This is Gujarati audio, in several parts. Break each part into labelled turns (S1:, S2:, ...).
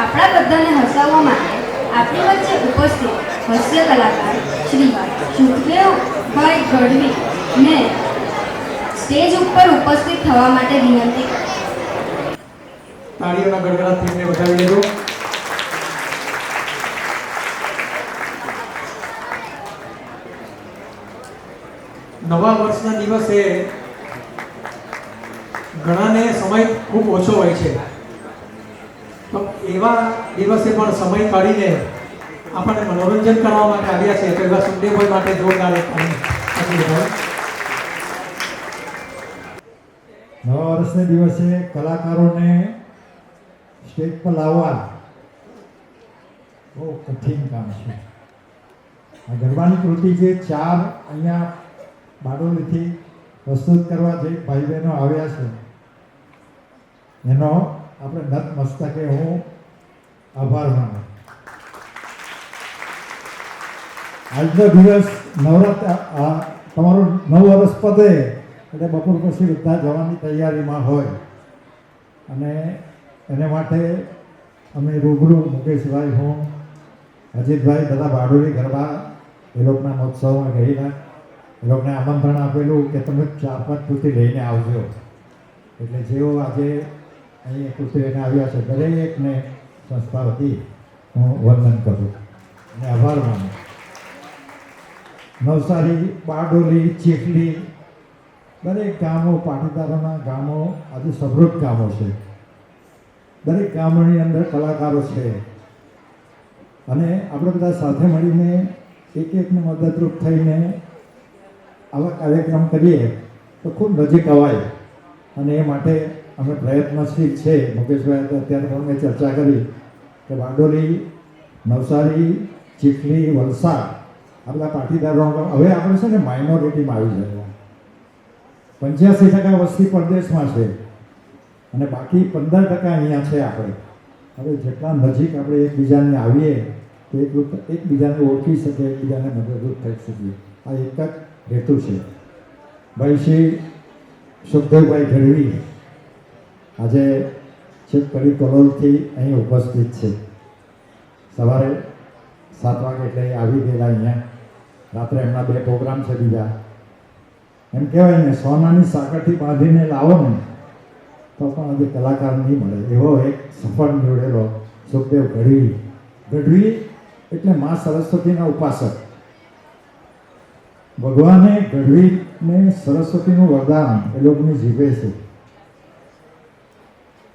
S1: આપણા બધાને હસાવવા માટે આપણી વચ્ચે ઉપસ્થિત હાસ્ય કલાકાર શ્રી સુખદેવભાઈ ગઢવીને સ્ટેજ ઉપર ઉપસ્થિત થવા માટે વિનંતી કરું.
S2: તાળીઓના ગડગડાટથી એમને વધાવી લેજો. નવા વર્ષના દિવસે ઘણાને સમય ખૂબ ઓછો હોય છે, તો એવા દિવસે પણ સમય કાઢીને આપણને મનોરંજન કરવા માટે આવ્યા છે, તો એવા સુખદેવભાઈ માટે જોરદાર એક
S3: નવા વર્ષના દિવસે કલાકારોને સ્ટેજ પર લાવવા બહુ કઠિન કામ છે. આ ગરબાની કૃતિ જે 4 અહીંયા બારડોલીથી પ્રસ્તુત કરવા જે ભાઈ બહેનો આવ્યા છે એનો આપણે નતમસ્તકે હું આભાર માનું. આજનો દિવસ નવરાત્ર તમારું 9 વર્ષ પતે એટલે બપોર પછી બધા જવાની તૈયારીમાં હોય અને એને માટે અમે રૂબરૂ મુકેશભાઈ, હું, અજીતભાઈ બધા બારડોલી ગરબા એ લોકોના મહોત્સવમાં ગયેલા. એ લોકોને આમંત્રણ આપેલું કે તમે 4-5 કૃતિ લઈને આવજો. એટલે જેઓ આજે અહીં કૃતિ લઈને આવ્યા છે દરેકને સંસ્થા વતી હું વંદન કરું અને આભાર માનું. નવસારી, બારડોલી, ચીખલી દરેક ગામો, પાટીદારોના ગામો આજે સમૃદ્ધ ગામો છે. દરેક ગામોની અંદર કલાકારો છે અને આપણે બધા સાથે મળીને એકને મદદરૂપ થઈને આવા કાર્યક્રમ કરીએ તો ખૂબ નજીક અવાય અને એ માટે અમે પ્રયત્નશીલ છે. મુકેશભાઈ અત્યારે પણ મેં ચર્ચા કરી કે બારડોલી, નવસારી, ચીખલી, વલસાડ આ બધા પાટીદારો હવે આપણે છે ને માઇનોરિટીમાં આવી જાય. 85% વસ્તી પરદેશમાં છે અને બાકી 15% અહીંયા છે. આપણે હવે જેટલા નજીક આપણે એકબીજાને આવીએ તો એકબીજાને ઓળખી શકીએ, એકબીજાને મદદરૂપ થઈ શકીએ. આ એક જ હેતુ છે. ભાઈ શ્રી સુખદેવભાઈ ગઢવી આજે છેક કડી કલોલથી અહીં ઉપસ્થિત છે. સવારે 7 વાગે એટલે આવી ગયેલા અહીંયા. રાત્રે એમના 2 પ્રોગ્રામ છે બીજા. એમ કહેવાય ને સોનાની સાંકળથી બાંધીને લાવો ને તો પણ આજે કલાકાર નહીં મળે એવો એક સફળ નીવડેલો સુખદેવ ગઢવી. ગઢવી એટલે મા સરસ્વતીના ઉપાસક. ભગવાને ગઢવીને સરસ્વતીનું વરદાન એ લોકોની જીવે છે.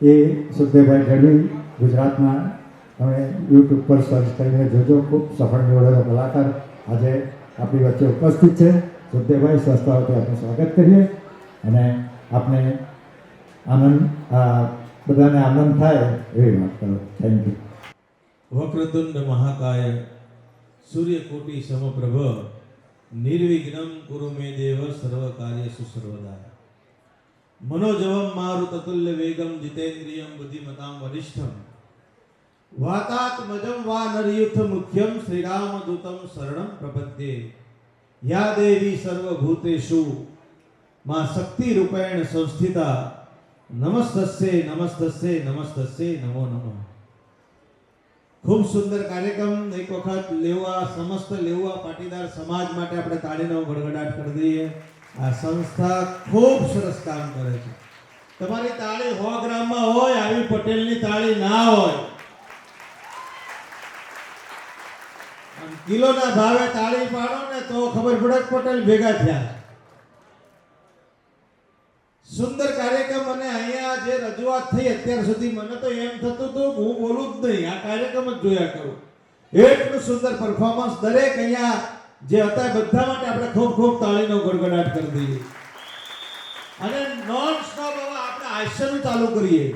S3: એ સુખદેવભાઈ ગઢવી ગુજરાતના તમે યુટ્યુબ પર સર્ચ કરીને જોજો. ખૂબ સફળ નીવડેલો કલાકાર આજે આપણી વચ્ચે ઉપસ્થિત છે. સુખદેવભાઈ સંસ્થાઓથી આપનું સ્વાગત કરીએ અને આપને આનંદ બધાને આનંદ થાય એવી વાત કરો. Thank you.
S4: વક્રતુંડ મહાકાય સૂર્યકોટિ સમપ્રભ નિર્વિઘ્નમ કુરુ મે દેવ સર્વ કાર્યેષુ સર્વદા. મનોજવમ મારુતતુલ્ય વેગમ જીતેન્દ્રિયમ બુદ્ધિમતામ વરિષ્ઠમ વાતાત્મજમ વા નરયુથ મુખ્યમ શ્રીરામદૂતમ શરણમ પ્રપદ્યે. યા દેવી સર્વભૂતેષુ માં શક્તિ રૂપેણ સંસ્થિતા નમસ્તસ્યે નમસ્તસ્યે નમસ્તસ્યે નમો નમઃ. ખૂબ સુંદર કાર્યક્રમ. એક વખત લેવા સમસ્ત લેવા પાટીદાર સમાજ માટે આપણે તાળીનો ગડગડાટ કરી દઈએ. આ સંસ્થા ખૂબ સરસ કામ કરે છે. તમારી તાળી 100 ગ્રામમાં હોય, આવી પટેલની તાળી ના હોય. કિલોના ભાવે તાળી પાડો ને તો ખબર પડે પટેલ ભેગા થયા. સુંદર કાર્યક્રમ. અને અહીંયા જે રજૂઆત થઈ અત્યાર સુધી મને તો એમ થતું હતું હું બોલું જ નહીં, આ કાર્યક્રમ જ જોયા કરું. એટલું સુંદર પરફોર્મન્સ. દરેક અહીંયા જે હતા બધા માટે આપણે ખૂબ ખૂબ તાળીનો ગડગડાટ કરી દઈએ અને નોન સ્ટોપ હવે આપણે હાસ્યનું ચાલુ કરીએ.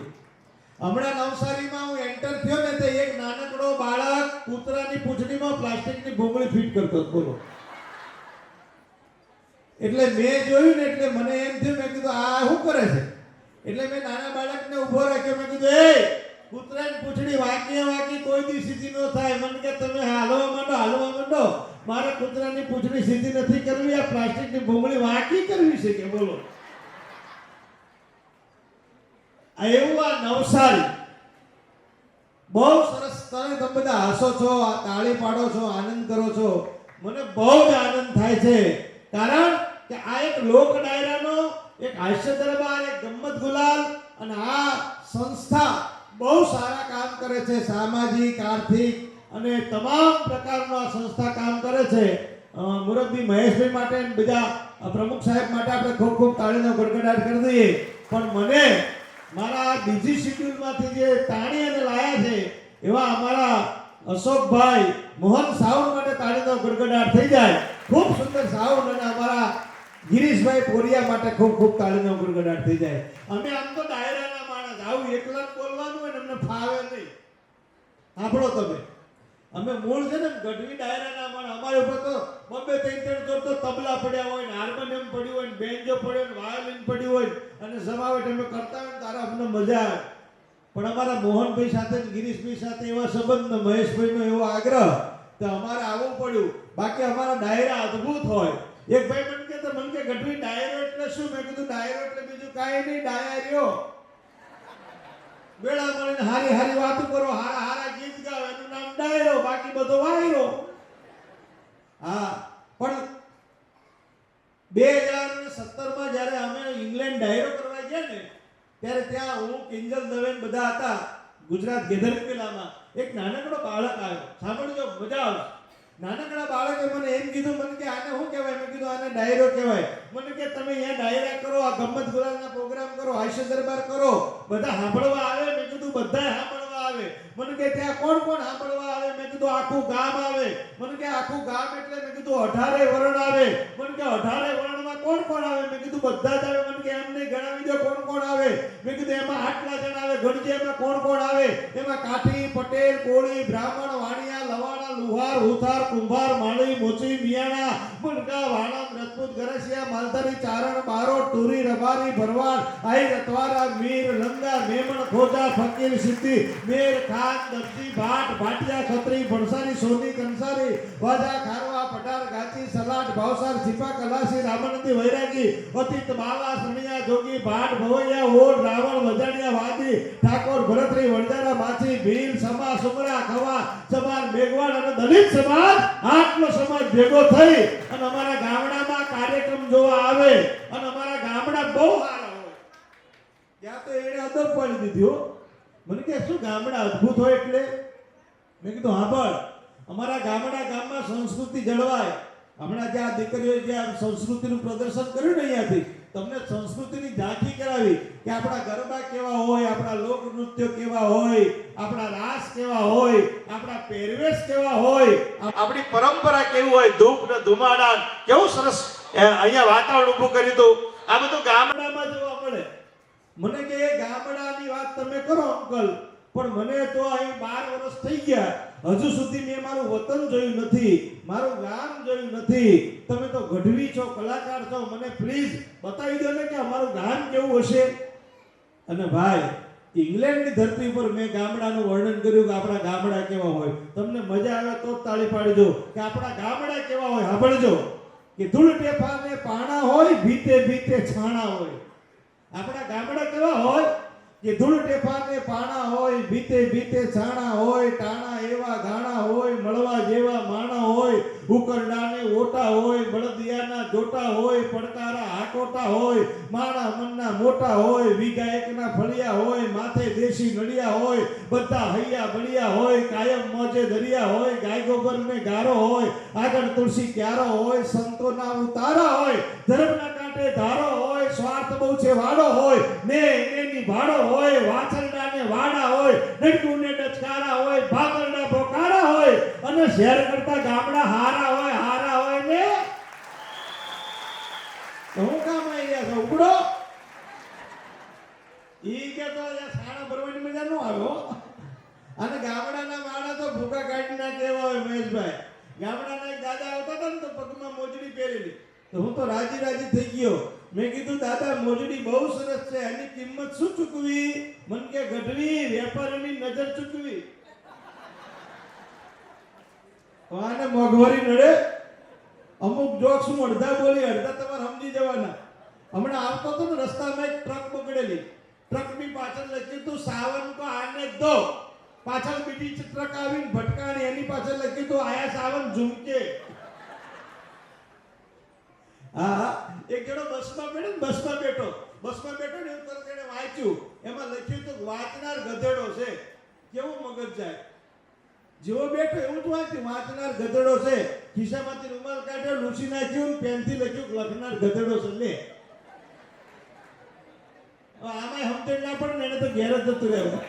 S4: હમણાં નવસારીમાં હું એન્ટર થયો ને તો એક નાનકડો બાળક કૂતરાની પૂંછડીમાં પ્લાસ્ટિકની ભૂંગળી ફિટ કરતો હતો. બોલો. એટલે મેં જોયું ને એટલે મને એમ થયું, મેં કીધું આ શું કરે છે? એટલે મેં નાના બાળકને ઊભો રાખ્યો. મેં કીધું એ કૂતરાની પૂંછડી વાંકી કોઈ દી સીધી ન થાય. મને કે તમે હાલવા માંડો. મારે કૂતરાની પૂંછડી સીધી નથી કરવી, આ પ્લાસ્ટિકની ભૂંગળી વાંકી કરવી છે કે બોલો. એવું આ નવસારી બહુ સરસ. તમે બધા હસો છો, તાળી પાડો છો, આનંદ કરો છો. મને બહુ જ આનંદ થાય છે, કારણ કે આ એક લોક ડાયરાનો, એક હાસ્ય દરબાર, એક ગમ્મત ગુલાલ, અને આ સંસ્થા બહુ સારા કામ કરે છે. સામાજિક, આર્થિક અને તમામ પ્રકારનો આ સંસ્થા કામ કરે છે. મુરબ્બી મહેશભાઈ માટે અને બીજા પ્રમુખ સાહેબ માટે આપણે ખૂબ ખૂબ તાળીનો ગડગડાટ કરી દઈએ. પણ મને મારા બીજી શિડ્યુલમાંથી જે તાણી અને લાયા છે એવા અમારા અશોકભાઈ મોહન સાઉન્ડ માટે તાળીનો ગડગડાટ થઈ જાય. ખૂબ સુંદર સાઉન્ડ. અને અમારા ગિરીશભાઈ પોરિયા માટે ખૂબ ખૂબ તાળીનો ગડગડાટ થઈ જાય. અમે આમ તો ડાયરાના માણસ, આવું એકલા જ બોલવાનું હોય ને અમને ફાવે નહીં. સાંભળો તમે, અમે મૂળ છે ને ગઢવી ડાયરાના માણસ. અમારી ઉપર તો બબે ત્રણ જોર તો તબલા પડ્યા હોય ને, હાર્મોનિયમ પડ્યું હોય ને, બેન્જો પડ્યો ને, વાયોલિન પડ્યું હોય અને સમાવેશ અમે કરતા હોય ને તારા અમને મજા આવે. પણ અમારા મોહનભાઈ સાથે ને ગિરીશભાઈ સાથે એવા સંબંધ ને મહેશભાઈનો એવો આગ્રહ તો અમારે આવવું પડ્યું. બાકી અમારા ડાયરા અદ્ભુત હોય. એક ભાઈ મને કે ગઢવી ડાયરો એટલે શું? મેં કીધું ડાયરો એટલે બીજું કાંઈ નહીં, ડાયરીઓ. વેળા મળીને હારી હારી વાતો કરો, હારા હારા ગીત ગાઓ, એનું નામ ડાયરો, બાકી બધો વાયરો. હા, પણ 2017માં જ્યારે અમે ઇંગ્લેન્ડ ડાયરો કરવા ગયા ને ત્યારે ત્યાં હું, કિંજલ દવે બધા હતા ગુજરાત ગેધર કિલ્લામાં. એક નાનકડો બાળક આવ્યો, સાંભળજો મજા આવશે. નાનકડા બાળકે મને એમ કીધું, મને કે આને શું કહેવાય? મેં કીધું આને ડાયરો કહેવાય. મને કે તમે અહીંયા ડાયરા કરો, આ ગમ્મત ગુલાલના પ્રોગ્રામ કરો, હાસ્ય દરબાર કરો, બધા સાંભળવા આવે? મેં કીધું બધાય સાંભળવા આવે. મને કે ત્યાં કોણ કોણ સાંભળવા આવે? મેં કીધું આખું ગામ આવે. મને કે આખું ગામ એટલે? મેં કીધું 18 વર્ણ આવે. મને કે 18 વર્ણમાં કોણ કોણ આવે? મેં કીધું બધા જ આવે. મને કે એમને ગણાવી દો કોણ કોણ આવે. મેં કીધું એમાં આટલા જણ આવે. ગણજે એમાં કોણ કોણ આવે. એમાં કાઠી, પટેલ, કોળી, બ્રાહ્મણ, વાણિયા, લવાણા, લુહાર, હુથાર, કુંભાર, માળી, મોચી, મિયાણા, મુનકા, વાણમ, રજપૂત, ગરસિયા, માલધારી, ચારણ, બારોટ, તુરી, રબારી, ભરવાડ, આઈ, રતવારા, મીર, લંગા, મેમણ, ખોજા, ફકીર, સિદ્ધિ, મેર, ખાન, દરજી, ભાટ, ભાટિયા, ખત્રી, ભણસારી, સોની, કંસારી, વાજા, ખારવા, પટાર, ગાચી, સલાટ, ભાવસાર, છીપા, કલાસી, રામાનંદી, વૈરાગી, અતિત, બાવા, સણિયા, જોગી, ભાટ, ભવૈયા, ઓઢ, રાવણ, વજાડિયા, વાદી, ઠાકોર, ભરતરી, વણજારા, માછી, ભીલ, સમા, સુમરા, ખવા, સમાજ, મેઘવાડ અને દલિત સમાજ, આટલો સમાજ ભેગો થઈ અને અમારા ગામડામાં કાર્યક્રમ જોવા આવે. અને અમારા ગામડા બહુ સારા હોય. ત્યાં તો એને અદબ પાડી દીધી હો. મને કે શું ગામડા અદ્ભુત હોય એટલે? મેં કીધું સાંભળ, અમારા ગામમાં સંસ્કૃતિ જળવાય. હમણાં જે આ દીકરીઓએ જે આ સંસ્કૃતિનું પ્રદર્શન કર્યું ને અહીંયાથી, તમને સંસ્કૃતિની ઝાંખી કરાવી કે આપણા ગરબા કેવા હોય, આપણા લોક નૃત્ય કેવા હોય, આપણા રાસ કેવા હોય, આપણા પહેરવેશ કેવા હોય, આપણી પરંપરા કેવી હોય, ધૂપ ને ધુમાડા કેવું સરસ અહીંયા વાતાવરણ ઊભું કર્યું હતું. આ બધું ગામડામાં જોવા મળે. મને કે એ ગામડાની વાત તમે કરો અંકલ, પણ મને તો અહીં 12 વર્ષ થઈ ગયા, હજુ સુધી મેં મારું વતન જોયું નથી, મારું ગામ જોયું નથી. તમે તો ગઢવી છો, કલાકાર છો, મને પ્લીઝ બતાવી દો ને કે અમારું ગામ કેવું હશે. અને ભાઈ, ઇંગ્લેન્ડની ધરતી પર મેં ગામડાનું વર્ણન કર્યું કે આપણા ગામડા કેવા હોય. તમને મજા આવે તો તાળી પાડજો કે આપણા ગામડા કેવા હોય. સાંભળજો કે ધૂળ ટેફાને પાણા હોય, ભીતે ભીતે છાણા હોય. આપણા ગામડા કેવા હોય કે ધૂળ ટેફાને પાણા હોય, ભીતે ભીતે છાણા હોય, ટાણા એવા ગાણા હોય, મળવા જેવા માણા હોય, ઉકરડાને ઓટા હોય, બળદિયાના જોટા હોય, પડકારા હાકોટા હોય, માણા મનના મોટા હોય, વીઘા એકના ફળિયા હોય, માથે દેશી નડિયા હોય, બધા હૈયા બળિયા હોય, કાયમ મોજે દરિયા હોય, ગાય ગોબરને ગારો હોય, આગળ તુલસી ક્યારો હોય, સંતોના ઉતારા હોય, ધર્મના કાંઠે ધારો હોય, સ્વાર્થ બહુ છે વાડો હોય, ને એની ભાડો હોય, વાછરડાને વાડા હોય, નડકુને ડચકારા હોય, ભાગરડા બોકારા હોય, અને શહેર કરતા ગામડા હારા હોય ને. તો હું કામ આવી ગયા છો ઉગડો ઈ કે તો સાડા ભરવાની મજા ન આવ્યો. અને ગામડાના વાડા તો ભૂકા કાઢી નાખે એવા હોય. મહેશભાઈ, ગામડાના એક દાદા આવતા હતા ને તો પગમાં મોજડી પહેરેલી, તો હું તો રાજી થઈ ગયો. મેં કીધું દાદા મોજડી બહુ સરસ છે, એની કિંમત શું ચૂકવી? મન કે ગઢવી વેપારીની નજર ચૂકવી. આને મોંઘવારી નડે. અમુક જોક્સ હું અડધા બોલી, અડધા તમારે સમજી જવાના. હમણાં આવતો હતો ને રસ્તામાં એક ટ્રક બગડેલી, ટ્રકની પાછળ લખ્યું હતું 52 કો આને દો, પાછળ બીજી ચિત્રક આવીને ભટકાણી એની પાછળ લખ્યું તો આયા સાવન ઝુમકે. હા, એક જણો બસમાં બેઠો ને એવું તરત એને વાંચ્યું, એમાં લખ્યું તો વાંચનાર ગધેડો છે. કેવું મગજ જાય, જેવો બેઠો એવું જ વાંચ્યું, વાંચનાર ગધેડો છે. ખિસ્સામાંથી રૂમાલ કાઢ્યો, લૂછી નાખ્યું, પેનથી લખ્યું લખનાર ગધેડો છે. લે આમાં સમજણ ના પડે ને એને તો ઘેર જ જતું રહેવું.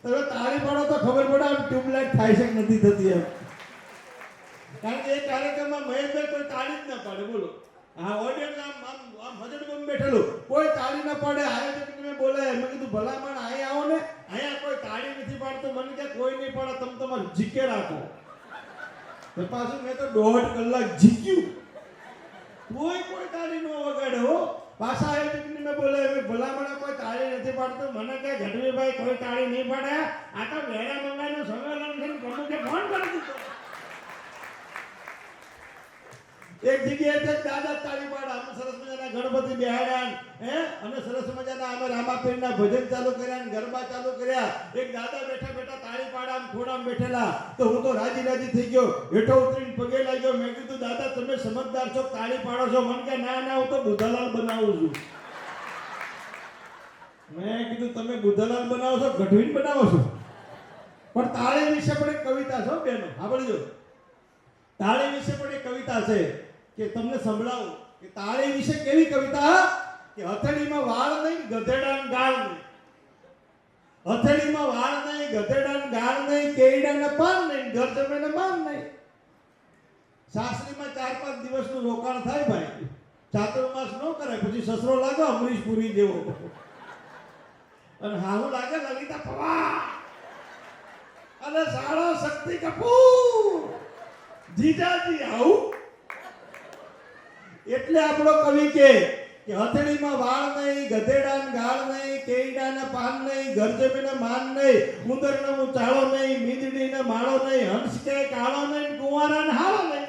S4: તમે તાળી પાડો તો ખબર પડે આમ ટ્યુબલાઇટ થાય છે કે નથી થતી એમ. કારણ કે એ કાર્યક્રમમાં મહેશભાઈ કોઈ તાળી જ ના પાડે. બોલો, હા, ઓડિયન્સ આમ હજડબમ બેઠેલું, કોઈ તાળી ના પાડે. આયોજકને બોલાય, મેં કીધું ભલામણ અહીં આવો ને, અહીંયા કોઈ તાળી નથી પાડતું. મને કે કોઈ નહીં પાડે, તમે તમારે જીકે રાખો. તો પાછું મેં તો 1.5 કલાક જીક્યું, કોઈ તાળી ન વગાડે હો. પાછા આયોજકને મેં બોલાય, મેં ભલામણ કોઈ તાળી નથી પાડતું. મને કે ગઢવીભાઈ કોઈ તાળી નહીં પાડે, આ તો મેળા મંગાઈનું સંમેલન છે, પ્રમુખે ફોન કરી દીધો. એક જગ્યાએ દાદા તાળી પાડા, અમે સરસ મજાના ગણપતિ બેહાડ્યા, અને સરસ મજાના અમે રામાપીરના ભજન ચાલુ કર્યા, ગરબા ચાલુ કર્યા. એક દાદા બેઠા તાળી પાડા, આમ ખોડામાં બેઠેલા. તો હું તો રાજી થઈ ગયો, હેઠો ઉતરીને પગે લાગ્યો. મેં કીધું દાદા તમે સમજદાર છો, તાળી પાડો છો? મને કે ના હું તો બુધાલાલ બનાવું છું. મેં કીધું તમે બુધાલાલ બનાવો છો, ગઢવીને બનાવો છો? પણ તાળી વિશે પણ એક કવિતા છે બેનો, સાંભળજો. તાળી વિશે પણ એક કવિતા છે કે તમને સંભળાવું કે તાળી વિશે કેવી કવિતા. કે હથેળીમાં વાળ નહીં, ગધેડાને ગાળ નહીં. હથેળીમાં વાળ નહીં, ગધેડાને ગાળ નહીં, કેઈડાને પાન નહીં, ઘર જમીને માન નહીં. સાસરીમાં 4-5 દિવસનું રોકાણ થાય ભાઈ, ચાતુર્માસ ન કરે, પછી સસરો લાગે અમરીશ પુરી જેવો, અને હાહુ લાગે લલિતા પવાર, અને સાળો શક્તિ કપૂર. જીજાજી આવું. એટલે આપણો કવિ કે હથેળીમાં વાળ નહીં, ગધેડાને ગાળ નહીં, કેઈડાને પાન નહીં, ઘર જમીને માન નહીં, ઉંદરનો ચાળો નહીં, મીંદડીને માળો નહીં, હંસ કે કાળો નહીં, કુંવારાને હાળો નહીં.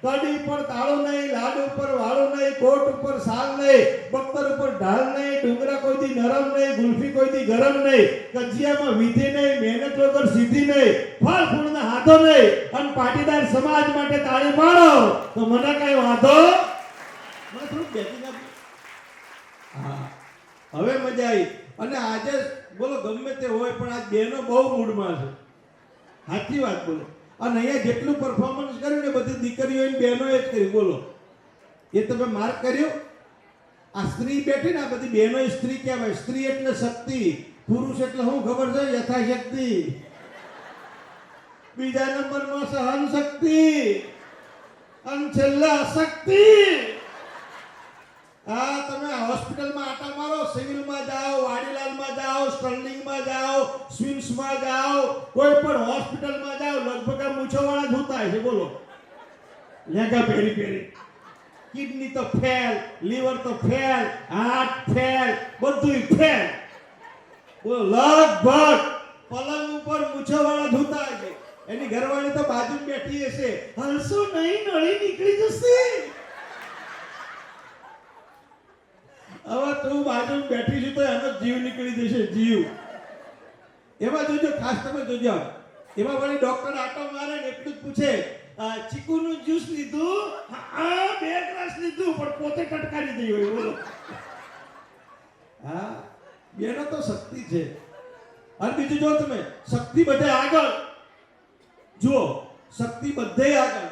S4: કડી પર તાળો નહીં, લાડ ઉપર વાળો નહીં, કોટ ઉપર સાલ નહીં, બખ્તર ઉપર ઢાલ નહીં, ડુંગરા કોઈ દી નરમ નહીં, ગુલ્ફી કોઈ દી ગરમ નહીં, કજિયામાં વિધિ નહીં, મહેનત વગર સિદ્ધિ નહીં, ફળ ફૂલના હાથો નહીં, અને પાટીદાર સમાજ માટે તાળી પાડો તો મને કઈ વાંધો. મને થોડું બેસી નાખો. હા, હવે મજા આવી. અને આજે બોલો ગમે તે હોય પણ આજ બેનો બહુ મૂડમાં છે. સાચી વાત બોલો. અને અહીંયા જેટલું પરફોર્મન્સ કર્યું ને બધી દીકરીઓએ બહેનોએ જ કર્યું. બોલો, એ તમે માર્ક કર્યું. આ સ્ત્રી બેઠી ને, આ બધી બહેનો સ્ત્રી કહેવાય. સ્ત્રી એટલે શક્તિ, પુરુષ એટલે શું ખબર છે? યથાશક્તિ. બીજા નંબરમાં સહન શક્તિ, અને છેલ્લે અશક્તિ. હા, તમે હોસ્પિટલમાં આટા મારો, સિવિલમાં જાઓ, વાડીલાલમાં જાઓ, સ્ટર્લિંગમાં જાઓ, સ્વિમ્સમાં જાઓ, કોઈ પણ હોસ્પિટલમાં જાઓ, લગભગ આ મૂછોવાળા જ હોતા છે. બોલો, લેગા પેરી, કિડની તો ફેલ, લીવર તો ફેલ, હાર્ટ ફેલ, બધું ફેલ. બોલો, લગભગ પલંગ ઉપર મૂછોવાળા જ હોતા છે. એની ઘરવાળી તો બાજુ બેઠી હશે, હલશો નહીં, નળી નીકળી જશે. હવે તું બાજુ બેઠી છું તો એનો જીવ નીકળી જશે, જીવ. એમાં જોજો, ખાસ તમે જોજો, એમાં વળી ડોક્ટર આટો મારે ને એટલું જ પૂછે, ચીકુનું જ્યુસ લીધું? હા, 2 ગ્લાસ લીધું, પણ પોતે ટટકારી દઈ હોય. બોલો, હા, બેનો તો શક્તિ છે. અને બીજું જો તમે, શક્તિ બધે આગળ જુઓ, શક્તિ બધે આગળ.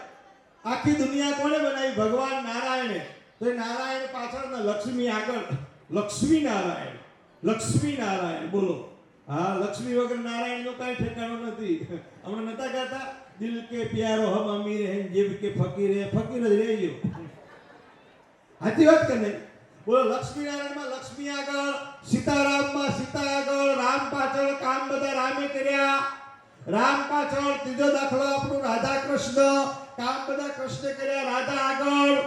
S4: આખી દુનિયા કોણે બનાવી? ભગવાન નારાયણે. તો એ નારાયણ પાછળના લક્ષ્મી આગળ. લક્ષ્મી નારાયણ. બોલો, હા, લક્ષ્મી વગર નારાયણનું કઈ ઠેકાણું નથી. હમણાં નતા કહેતા, દિલ કે પ્યારો હમ અમીર હે, જેબ કે ફકીર હે, ફકીર જ રહેજો. સાચી વાત કે નહીં? બોલો, લક્ષ્મી નારાયણમાં લક્ષ્મી આગળ, સીતારામમાં સીતા આગળ, રામ પાછળ કામ બધા રામે કર્યા. રામ પાછળ ત્રીજો દાખલો આપણું રાધા કૃષ્ણ, કામ બધા કૃષ્ણ કર્યા. રાધા આગળ,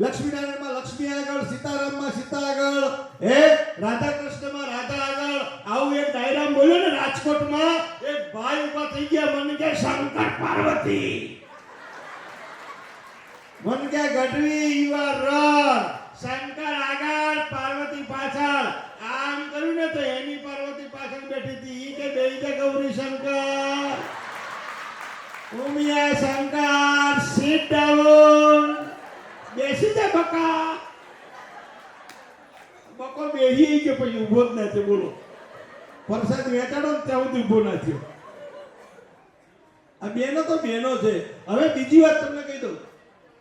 S4: લક્ષ્મીનારાયણમાં લક્ષ્મી આગળ, સીતારામમાં સીતા આગળ, રાધા કૃષ્ણમાં રાધા આગળ. આવું એક ડાયરામ બોલ્યો ને રાજકોટમાં, એક ભાઈ ઉભા થઈ ગયા, મને કે શંકર પાર્વતી, મને કે Gadhvi you are run. Shankar આગળ, પાર્વતી પાછળ. આમ કર્યું ને તો એની પાર્વતી પાછળ ગૌરીશંકર, ઉમિયા શંકર, sit down. બેસી જા બકા. બકો બેહી કે પછી ઊભો જ ના છે, બોલો. પ્રસાદ વેચાડો ને ત્યાં સુધી ઊભો ના થયો. આ બેનો તો બેનો છે. હવે બીજી વાત તમને કહી દઉં.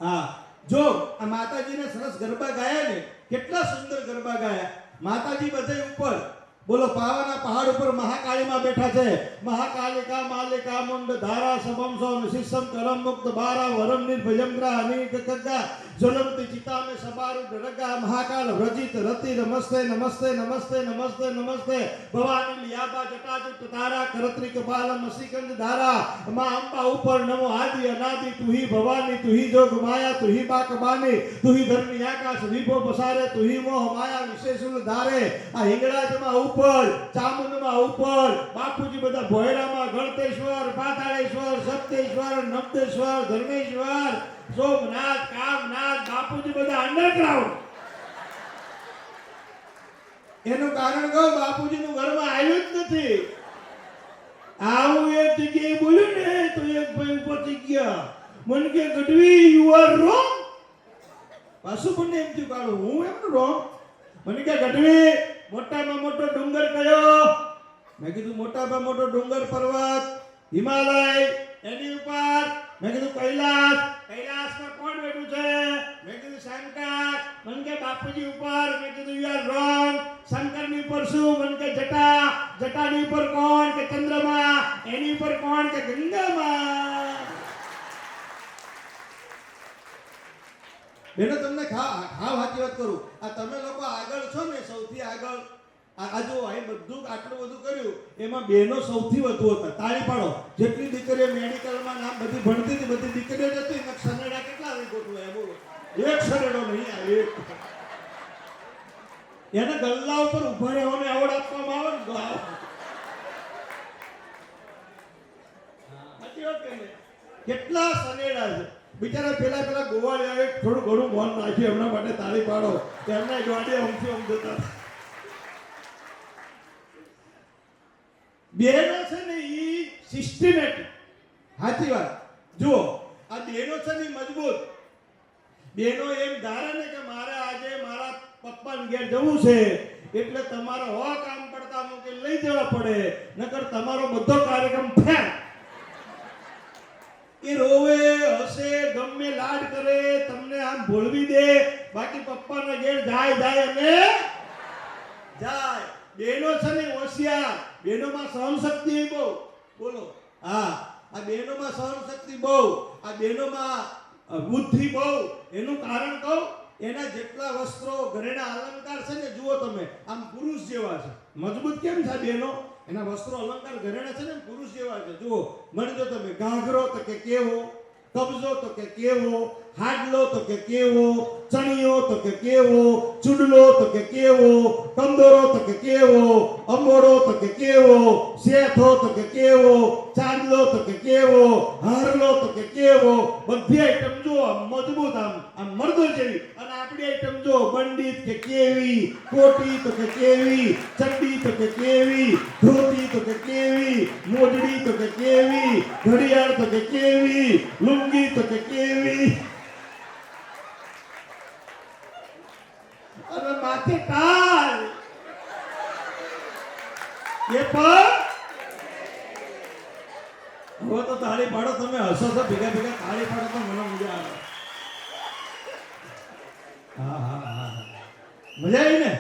S4: હા, જો આ માતાજીને સરસ ગરબા ગાયા ને, કેટલા સુંદર ગરબા ગાયા. માતાજી બધે ઉપર, બોલો, પાવાના પહાડ ઉપર મહાકાળીમાં બેઠા છે. મહાકાલિકા માલિકા મુંડ ધારા સબમ સોન શિષ્યમ કરમ મુક્ત બારા વરમ નિર્ભયંગ્રા અનેક કગ્ગા જ્વલંતી ચિતામે સબારુ ડરગા મહાકાલ વ્રજિત રતિ નમસ્તે નમસ્તે નમસ્તે નમસ્તે નમસ્તે ભવાની લિયાબા જટાજુટ તારા કરત્રિક બાલ મસીકંદ ધારા માં અંબા ઉપર નમો આદિ અનાદિ તુહી ભવાની તુહી જોગ માયા તુહી બાકબાની તુહી ધરણી આકાશ વિભો પસારે તુહી મોહ માયા વિશેષુલ ધારે. આ હિંગળાજમાં ઉપર, ચામુંડમાં ઉપર, બાપુજી બધા ભોયરામાં ગણતેશ્વર, પાતાળેશ્વર, સપ્તેશ્વર, નમદેશ્વર, ધર્મેશ્વર, સોમનાથ, કામનાથ, બાપુજી બધા અંડરગ્રાઉન્ડ. એનું કારણ કહું, બાપુજીનું ઘરમાં આવ્યું જ નથી. આવું એક જગ્યાએ બોલ્યું ને તો એક ભાઈ ઉપરથી ગયા, મને કે ગઢવી યુ આર રોંગ. પાછું મને એમ થયું કાઢું હું એમ રોંગ. મને કે ગઢવી મોટામાં મોટો ડુંગર કયો? મેં કીધું મોટામાં મોટો ડુંગર પર્વત હિમાલય, એની ઉપર. મેં કીધું કૈલાસ, કૈલાસમાં કોણ બેઠું છે? મેં કીધું શંકર. મને કે બાપુજી ઉપર. મેં કીધું યુ આર રોંગ. શંકરની ઉપર શું? મને કે જટા. જટાની ઉપર કોણ? કે ચંદ્રમા. એની ઉપર કોણ? કે ગંગામાં. બેનો તમને સાચી વાત કરું, આ તમે લોકો આગળ છો ને, સૌથી આગળ. આ જો અહીં બધું આટલું બધું કર્યું, એમાં બેનો સૌથી વધુ હતા. તાળી પાડો. જેટલી દીકરીઓ મેડિકલમાં નામ બધી ભણતી હતી, બધી દીકરીઓ જ હતી. સનેડા કેટલા આવી ગોઠવાય બોલો? એક સનેડો નહીં આવે. એક એને ગલ્લા ઉપર ઉભા રહેવાનો એવોર્ડ આપવામાં આવે ને તો સાચી વાત કે નહીં? કેટલા સનેડા છે બિચારા. પેલા ગોવાળિયાએ થોડું ઘણું મોન નાખ્યું એમના માટે. તાળી પાડો. એમના ગાડી અમથી અમ જતા. બેનો છે ને એ સિસ્ટમેટિક. સાચી વાત. જુઓ, આ બેનો છે ને મજબૂત. બેનો એમ ધારે ને કે મારે આજે મારા પપ્પાને ઘેર જવું છે, એટલે તમારો કામ પડતા મૂકી લઈ જવા પડે, નકર તમારો બધો કાર્યક્રમ ફેલ. એ રોવે, હસે, ગમે લાડ કરે, તમને આમ ભોળવી દે, બાકી પપ્પાના ઘેર જાય અને જાય. બેનો છે ને હોશિયાર. બેનોમાં સહનશક્તિ બહુ. બોલો. હા, આ બેનોમાં સહનશક્તિ બહુ, આ બેનોમાં બુદ્ધિ બહુ. એનું કારણ કહું, એના જેટલા વસ્ત્રો, ઘરેણા, અલંકાર છે ને, જુઓ તમે, આમ પુરુષ જેવા છે. મજબૂત કેમ છે બેનો? એના વસ્ત્રો, અલંકાર, ઘરેણા છે ને પુરુષ જેવા છે. જુઓ, મળજો તમે. ઘાઘરો તો કે કેવો, કબજો તો કે કેવો, હાડલો તો કે કેવો, ચણિયો તો કે કેવો, ચૂડલો તો કે કેવો, કંદોરો તો કે કેવો, અંબોડો તો કે કેવો, શેઠો તો કે કેવો, ચાંદલો તો કે કેવો, હારલો તો કે કેવો. બધી આઈટમ જો મજબૂત, આમ મર્દો જેવી. અને આપણી આઈટમ જો પંડિત કે કેવી, કોટી તો કે કેવી, ચંડી તો કે કેવી, ધોતી તો કે કેવી, મોજડી તો કે કેવી, ઘડિયાળ તો કે કેવી, લુંગી તો કે કેવી, અને માથે ટાલ. એ પણ હવે તો તાળી પાડો. તમે હસો તો ભેગા તાળી પાડો તો મને મજા આવે. હા, મજા આવી ને?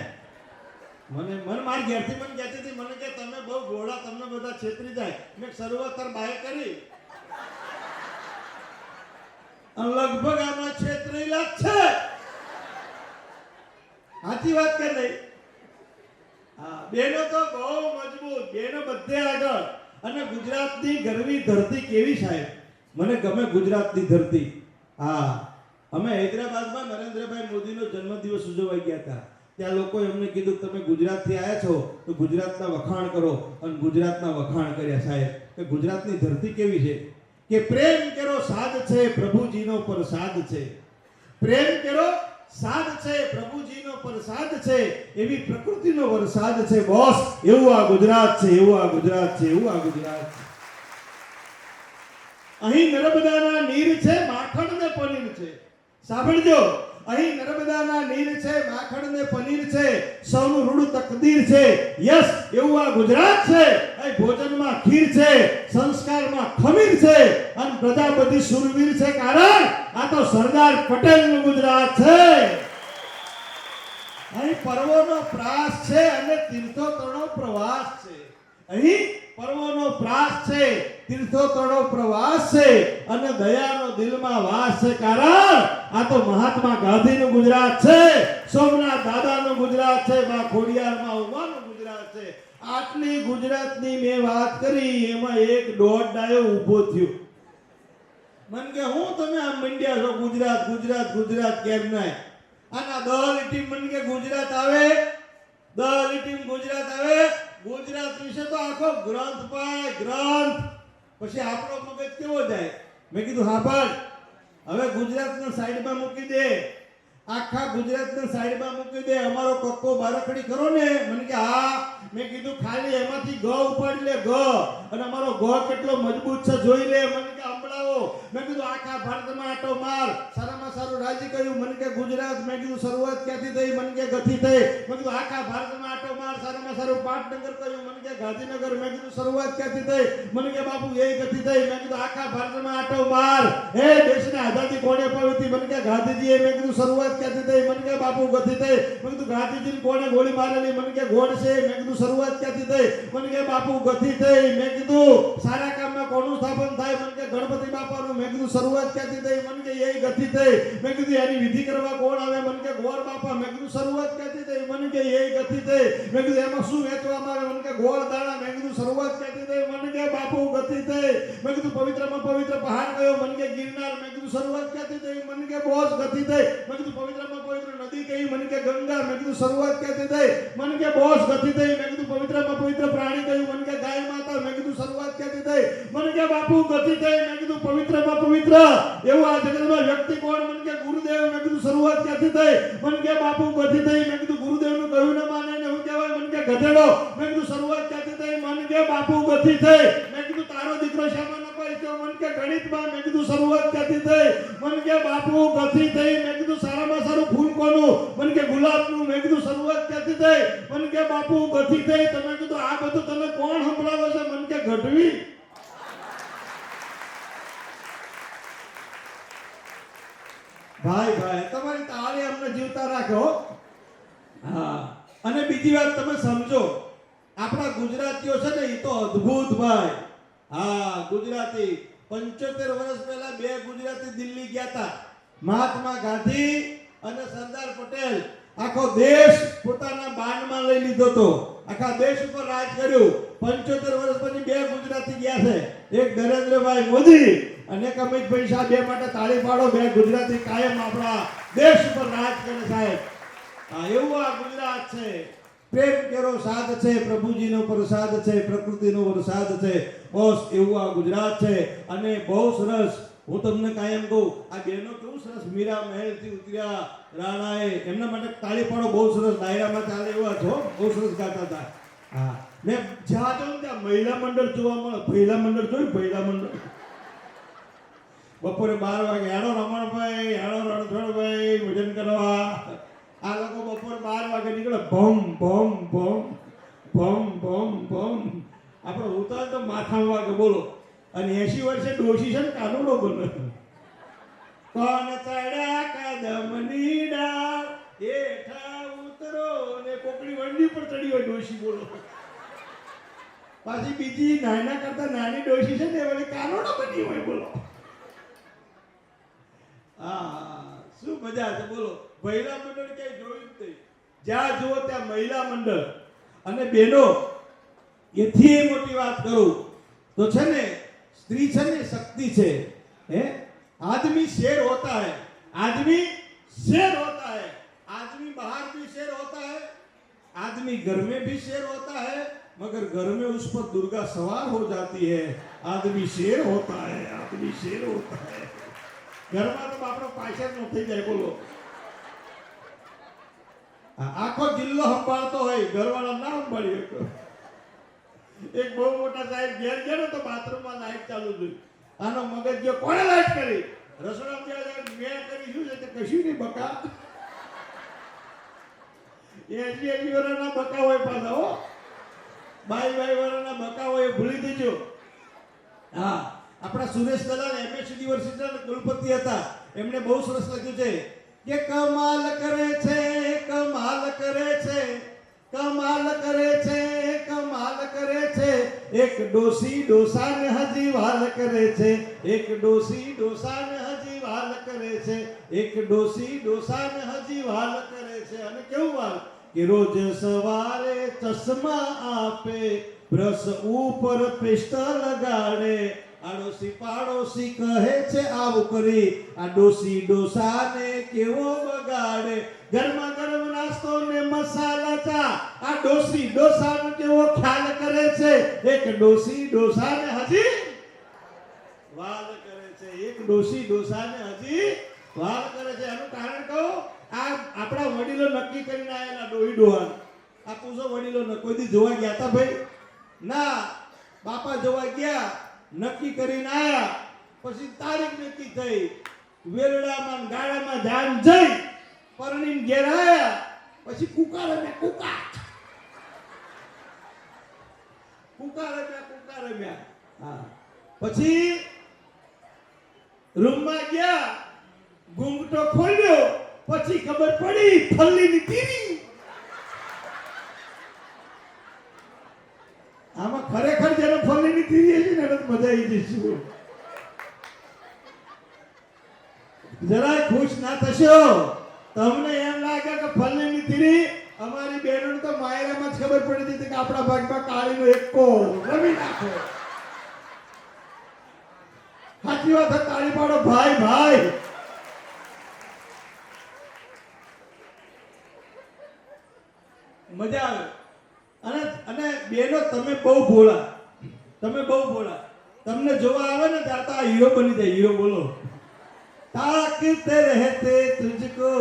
S4: મને મારી ઘેરથી મને કહેતી હતી, મને કે તમે બહુ ગોળા, તમને બધા છેતરી જાય. મેં શરૂઆત બાય કરી, લગભગ આમાં છેતરેલા જ છે. સાચી વાત કે નહીં? હા, બેનો તો બહુ મજબૂત. બેનો બધે આગળ. અને ગુજરાતની ગરવી ધરતી કેવી સાહેબ? મને ગમે ગુજરાતની ધરતી. હા, અમે હૈદરાબાદમાં નરેન્દ્રભાઈ મોદીનો જન્મદિવસ ઉજવવા ગયા હતા. ત્યાં લોકોએ અમને કીધું તમે ગુજરાતથી આવ્યા છો તો ગુજરાતના વખાણ કરો. અને ગુજરાતના વખાણ કર્યા સાહેબ. કે ગુજરાતની ધરતી કેવી છે? કે પ્રેમ કરો સાદ છે, પ્રભુજીનો પ્રસાદ છે. પ્રેમ કરો સાદ છે, પ્રભુજીનો પ્રસાદ છે, એવી પ્રકૃતિનો વરસાદ છે બોસ. એવું આ ગુજરાત છે, એવું આ ગુજરાત છે, એવું આ ગુજરાત છે. અહીં નર્મદાના નીર છે, માખણ ને પનીર છે. સાંભળજો, અહીં નર્મદાના નીર છે, માખણ ને પનીર છે, સૌનું રૂડ તકદીર છે. યસ, એવું આ ગુજરાત છે. અહીં ભોજનમાં ખીર છે, સંસ્કારમાં ખમીર છે, અને પ્રજાપતિ સુરવીર છે. કારણ આ તો સરદાર પટેલનું ગુજરાત છે. અહીં પર્વોનો પ્રાસ છે અને તીર્થોત્તરનો પ્રવાસ છે. અહીં પર્વોનો પ્રાસ છે, તીર્થોત્તરનો પ્રવાસ છે, અને દયાનો દિલમાં વાસ છે. કારણ આ તો મહાત્મા ગાંધીનું ગુજરાત છે, સોમનાથ દાદાનું ગુજરાત છે, મા ખોડિયારમાં ઉમાનું ગુજરાત છે. આટલી ગુજરાતની મેં વાત કરી, એમાં એક દોઢ ડાયો ઊભો થયો. મન કે હું તમે આમ મંડ્યા છો ગુજરાત ગુજરાત ગુજરાત કેમ નહીં? આના દલ ટીમ મન કે ગુજરાત આવે, દલ ટીમ ગુજરાત આવે. ગુજરાત વિશે તો આખો ગ્રંથ પાય ગ્રંથ. પછી આપણો મગજ કેવો જાય? મેં કીધું હા પણ હવે ગુજરાતને સાઈડમાં મૂકી દે, આખા ગુજરાતને સાઈડમાં મૂકી દે. અમારો કક્કો બારખડી કરો ને? મને કે હા. મેં કીધું ખાલી એમાંથી ગ ઉપાડી લે, ગ, અને અમારો ગ કેટલો મજબૂત છે જોઈ લે. મને કે સંભળાવો. મેં કીધું આખા ભારતમાં આટો માર, સારામાં સારું રાજ્ય કયું? મને કે ગુજરાત. મેં કીધું શરૂઆત ક્યાંથી થઈ? મને કે ગથી થઈ. મેં કીધું આખા ભારતમાં આટો માર, સારામાં સારું પાટનગર કયું? મને કે ગાંધીનગર. મેં કીધું શરૂઆત ક્યાંથી થઈ? મને કે બાપુ એ ગથી થઈ. મેં કીધું આખા ભારતમાં આટો માર, એ દેશને આઝાદી કોણે અપાવી હતી? મને કે ગાંધીજીએ. મેં કીધું શરૂઆત ક્યાંથી થઈ? મને કે બાપુ ગથી થઈ. મેં કીધું ગાંધીજીને કોણે ગોળી મારેલી? મને કે ગોડસે. મેં કીધું શરૂઆત ક્યાંથી થઈ? મને કે બાપુ ગથી થઈ. મેં કીધું સારા કામમાં કોનું સ્થાપન થાય? મને કે ગણપતિ બાપાનું. મેં કીધું શરૂઆત ક્યાંથી થઈ? મને કે એ ગથી થઈ. મેં કીધું એની વિધિ કરવા કોણ આવે? મને કે ગોળ બાપા. મેં કીધું શરૂઆત ક્યાંથી થઈ? મને કે એ ગથી થઈ. મેં કીધું એમાં શું વેચવામાં આવે? મને કે ગોળ દાણા. મેં કીધું શરૂઆત ક્યાંથી થઈ? મને કે બાપુ ગથી થઈ. મેં કીધું પવિત્રમાં પવિત્ર પહાડ કયો? મને કે ગિરનાર. મેં કીધું શરૂઆત ક્યાંથી થઈ? મને કે બોસ ગથી થઈ. મેં કીધું પવિત્રમાં પવિત્ર નદી કઈ? મને કે ગંગા. મેં કીધું શરૂઆત ક્યાંથી થઈ? મને કે બોસ ગથી થઈ. મેં કીધું પવિત્રમાં પવિત્ર પ્રાણી કયું? મને કે ગાય માતા. મેં કીધું શરૂઆત ક્યાંથી થઈ? મને કે બાપુ ગથી થઈ. મેં કીધું પવિત્રમાં પવિત્ર એવું આ જગતમાં વ્યક્તિ કોણ? મને કે ગુરુદેવ. મેં કીધું શરૂઆત ક્યાંથી થઈ? મને કે બાપુ ગથી થઈ. મેં કીધું ગુરુદેવનું કહ્યું ન માને ને હું કહેવાય? મને કે ગધેડો. મેં કીધું શરૂઆત ક્યાંથી થઈ? મને કે બાપુ ગથી થઈ. મેં કીધું તારો દીકરો શામાં ન પાડ્યો? મને કે ગણિતમાં. મેં કીધું શરૂઆત ક્યાંથી થઈ? મને કે બાપુ ગથી થઈ. મેં કીધું સારામાં સારું ફૂલ કોનું? મને કે ગુલાબનું. મેં કીધું શરૂઆત ક્યાંથી થઈ? મને કે બાપુ ગથી થઈ. તમે કીધું આ બધું તને કોણ સંભળાવે છે? મને કે ગઢવી. ભાઈ ભાઈ તમારી તાળી અમને જીવતા રાખો. હા, અને બીજી વાત તમે સમજો, આપણા ગુજરાતીઓ છે ને એ તો અદ્ભુત ભાઈ. હા, ગુજરાતી 75 વર્ષ પહેલા બે ગુજરાતી દિલ્હી ગયા હતા. મહાત્મા ગાંધી અને સરદાર પટેલ. આખો દેશ પોતાના બાનમાં લઈ લીધો તો, આખા દેશ ઉપર રાજ કર્યું. 75 વર્ષ પછી બે ગુજરાતી ગયા છે, એક નરેન્દ્રભાઈ મોદી અને એક અમિતભાઈ શાહ. બે માટે તાળી પાડો. બે ગુજરાતી કાયમ આપણા દેશ ઉપર રાજ કરે સાહેબ. હા, એવું આ ગુજરાત છે. પ્રેમ કેરો સાદ છે, પ્રભુજીનો પ્રસાદ છે, પ્રકૃતિનો વરસાદ છે. બસ એવું આ ગુજરાત છે. અને બહુ સરસ. હું તમને કાયમ કહું, આ બહેનો કેવું સરસ મીરા મહેલથી ઉતર્યા રાણાએ. એમના માટે તાળી પાડો. બહુ સરસ ડાયરામાં ચાલે એવા છો, બહુ સરસ ગાતા હતા. હા, મેં જ્યાં જાઉં ત્યાં મહિલા મંડળ જોવા મળે. મહિલા મંડળ જોયું? મહિલા મંડળ બપોરે 12 વાગે હેડો રમણભાઈ, હેડો રણછોડભાઈ ભોજન કરવા. આ લોકો બપોરે 12 વાગે નીકળે. ભમ ભમ ભમ ભમ ભમ ભમ. આપણે ઉતાર તો માથામાં વાગે. બોલો. અને 80 વર્ષે ડોશી છે ને કાનુડો બને. કોણ ચડ્યા કદમની ડાળ, હેઠા ઉતરો ને કોકડી વંડી પર ચડી હોય ડોશી. બોલો. પાછી બીજી નાના કરતા નાની ડોશી છે ને એ વળી કાનુડો બની હોય. બોલો. હા, શું મજા છે. બોલો. મહિલા મંડળ ક્યાંય જોયું જ નહીં. જ્યાં જુઓ ત્યાં મહિલા મંડળ. અને બહેનો, એથી મોટી વાત કરું તો છે ને, स्त्री છે ને શક્તિ છે. હે, आदमी शेर होता है, आदमी शेर होता है, आदमी बाहर भी शेर होता है, आदमी घर में भी शेर होता है, मगर घर में उस पर दुर्गा सवार हो जाती है. आदमी शेर होता है, आदमी शेर होता है. ઘરમાં તો આપણો પાછળ નો થઈ જાય. બોલો. આખો જિલ્લો સંભાળતો હોય, ઘરવાળા ના સંભાળી શકો. એક બહુ મોટા સાહેબ ઘેર ગયા ને તો બાથરૂમમાં લાઈટ ચાલુ થઈ. આનો મગજ જો કોણે લાઈટ કરી? રસોડામાં ગયા મેં કરી શું છે તે કશું નહીં બકા. 80 વર્ષના બકા હોય પાછા હો. 22 વર્ષના બકા હોય ભૂલી દેજો. હા, આપણા સુરેશ દલાલ MS યુનિવર્સિટીના કુલપતિ હતા. એમણે બહુ સરસ લખ્યું છે કે કમાલ કરે છે, કમાલ કરે છે, કમાલ કરે છે, કમાલ કરે છે, એક ડોસી ડોસાને હજી વાલ કરે છે, એક ડોસી ડોસાને હજી વાલ કરે છે, એક ડોસી ડોસાને હજી વાલ કરે છે. અને કેવું વાલ કે રોજ સવારે ચશ્મા આપે, બ્રશ ઉપર પેસ્ટ લગાડે, આડોશી પાડોશી કહે છે આવું કરી, આ ડોસી ડોસાને કેવો બગાડે, ગરમા ગરમ નાસ્તો ને મસાલા ચા, આ ડોસી ડોસાનો કેવો ખ્યાલ કરે છે, એક ડોસી ડોસાને હજી વાલ કરે છે, એક ડોસી ડોસાને હજી વાલ કરે છે. આનું કારણ કહું, આ આપણા વડીલો નક્કી કરીને આયેલા ડોહી ડોહાન. આ પૂછો વડીલો કોઈ દી જોવા ગયા હતા ભાઈ? ના, બાપા જોવા ગયા, નક્કી કરીને આયા, પછી તારીખ નક્કી થઈ, વેરડામાં ગાડામાં જાન જઈ પરણીને ઘેર આયા, પછી કુકા રમ્યા, કુકા રમ્યા. હા, પછી રૂમમાં ગયા, ઘૂંઘટો ખોલ્યો, પછી ખબર પડી ફલ્લીની તીરી. આમાં ખરેખર જેનો ફલ્લીની તીરી છે ને એને મજા આવી જઈશું. જરાય ખુશ ના થશો. તમને એમ લાગે કે ફલ્લીની તીરી અમારી બહેનોને તો માયરામાં જ ખબર પડી હતી કે આપણા ભાગમાં કાળીનો એકો રમી નાખો. સાચી વાત છે, તાળી પાડો ભાઈ ભાઈ. મજા આવે. અને અને બેનો તમે બહુ ભોળા, તમે બહુ ભોળા. તમને જોવા આવે ને ત્યારે તો આ હીરો બની જાય. હીરો બોલો. ताकते रहते तुझको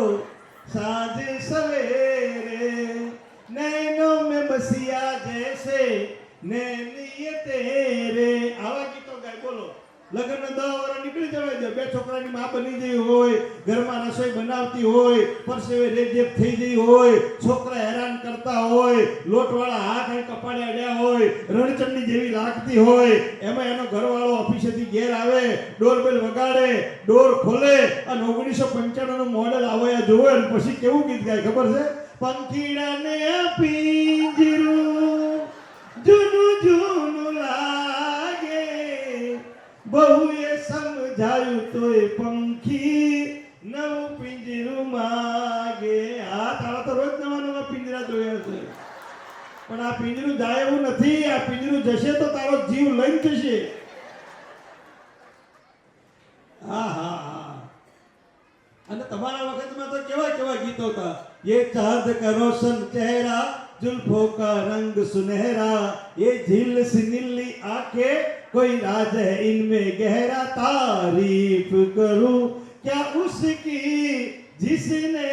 S4: साँझ सवेरे, नैनों में बसिया जैसे नैनीए तेरे. आवा गीतो ગાય બોલો. લગ્ન 10 વર્ષ નીકળી જવાય છે, 2 છોકરાની માં બની ગઈ હોય, ઘરમાં રસોઈ બનાવતી હોય, પરસેવે રેજેપ થઈ ગઈ હોય, છોકરા હેરાન કરતા હોય, લોટવાળા હાથ અને કપાળે અડ્યા હોય, રણચંડી જેવી લાગતી હોય, એમાં એનો ઘરવાળો ઓફિસેથી ઘેર આવે, ડોરબેલ વગાડે, ડોર ખોલે અને 1995 નું મોડેલ આવ્યા જોવે અને પછી કેવું ગીત ગાય ખબર છે? પંખીડાને પિંજરું જૂનું જૂનું લાગે, બહુએ સમજાયું તોય પંખી નવું પિંજરું માગે. આ તારા તો રોજ નવા નવા પિંજરા જોયા છે, પણ આ પિંજરું જાય એવું નથી. આ પિંજરું જશે તો તારો જીવ લઈને જશે. હા હા હા. અને તમારા વખતમાં તો કેવા કેવા ગીતો હતા. ये चांद का रोशन चेहरा, जुल्फों का रंग सुनहरा, ये झील सी नीली आंखें, कोई राज है इनमें गहरा, तारीफ करूं क्या उसकी जिसने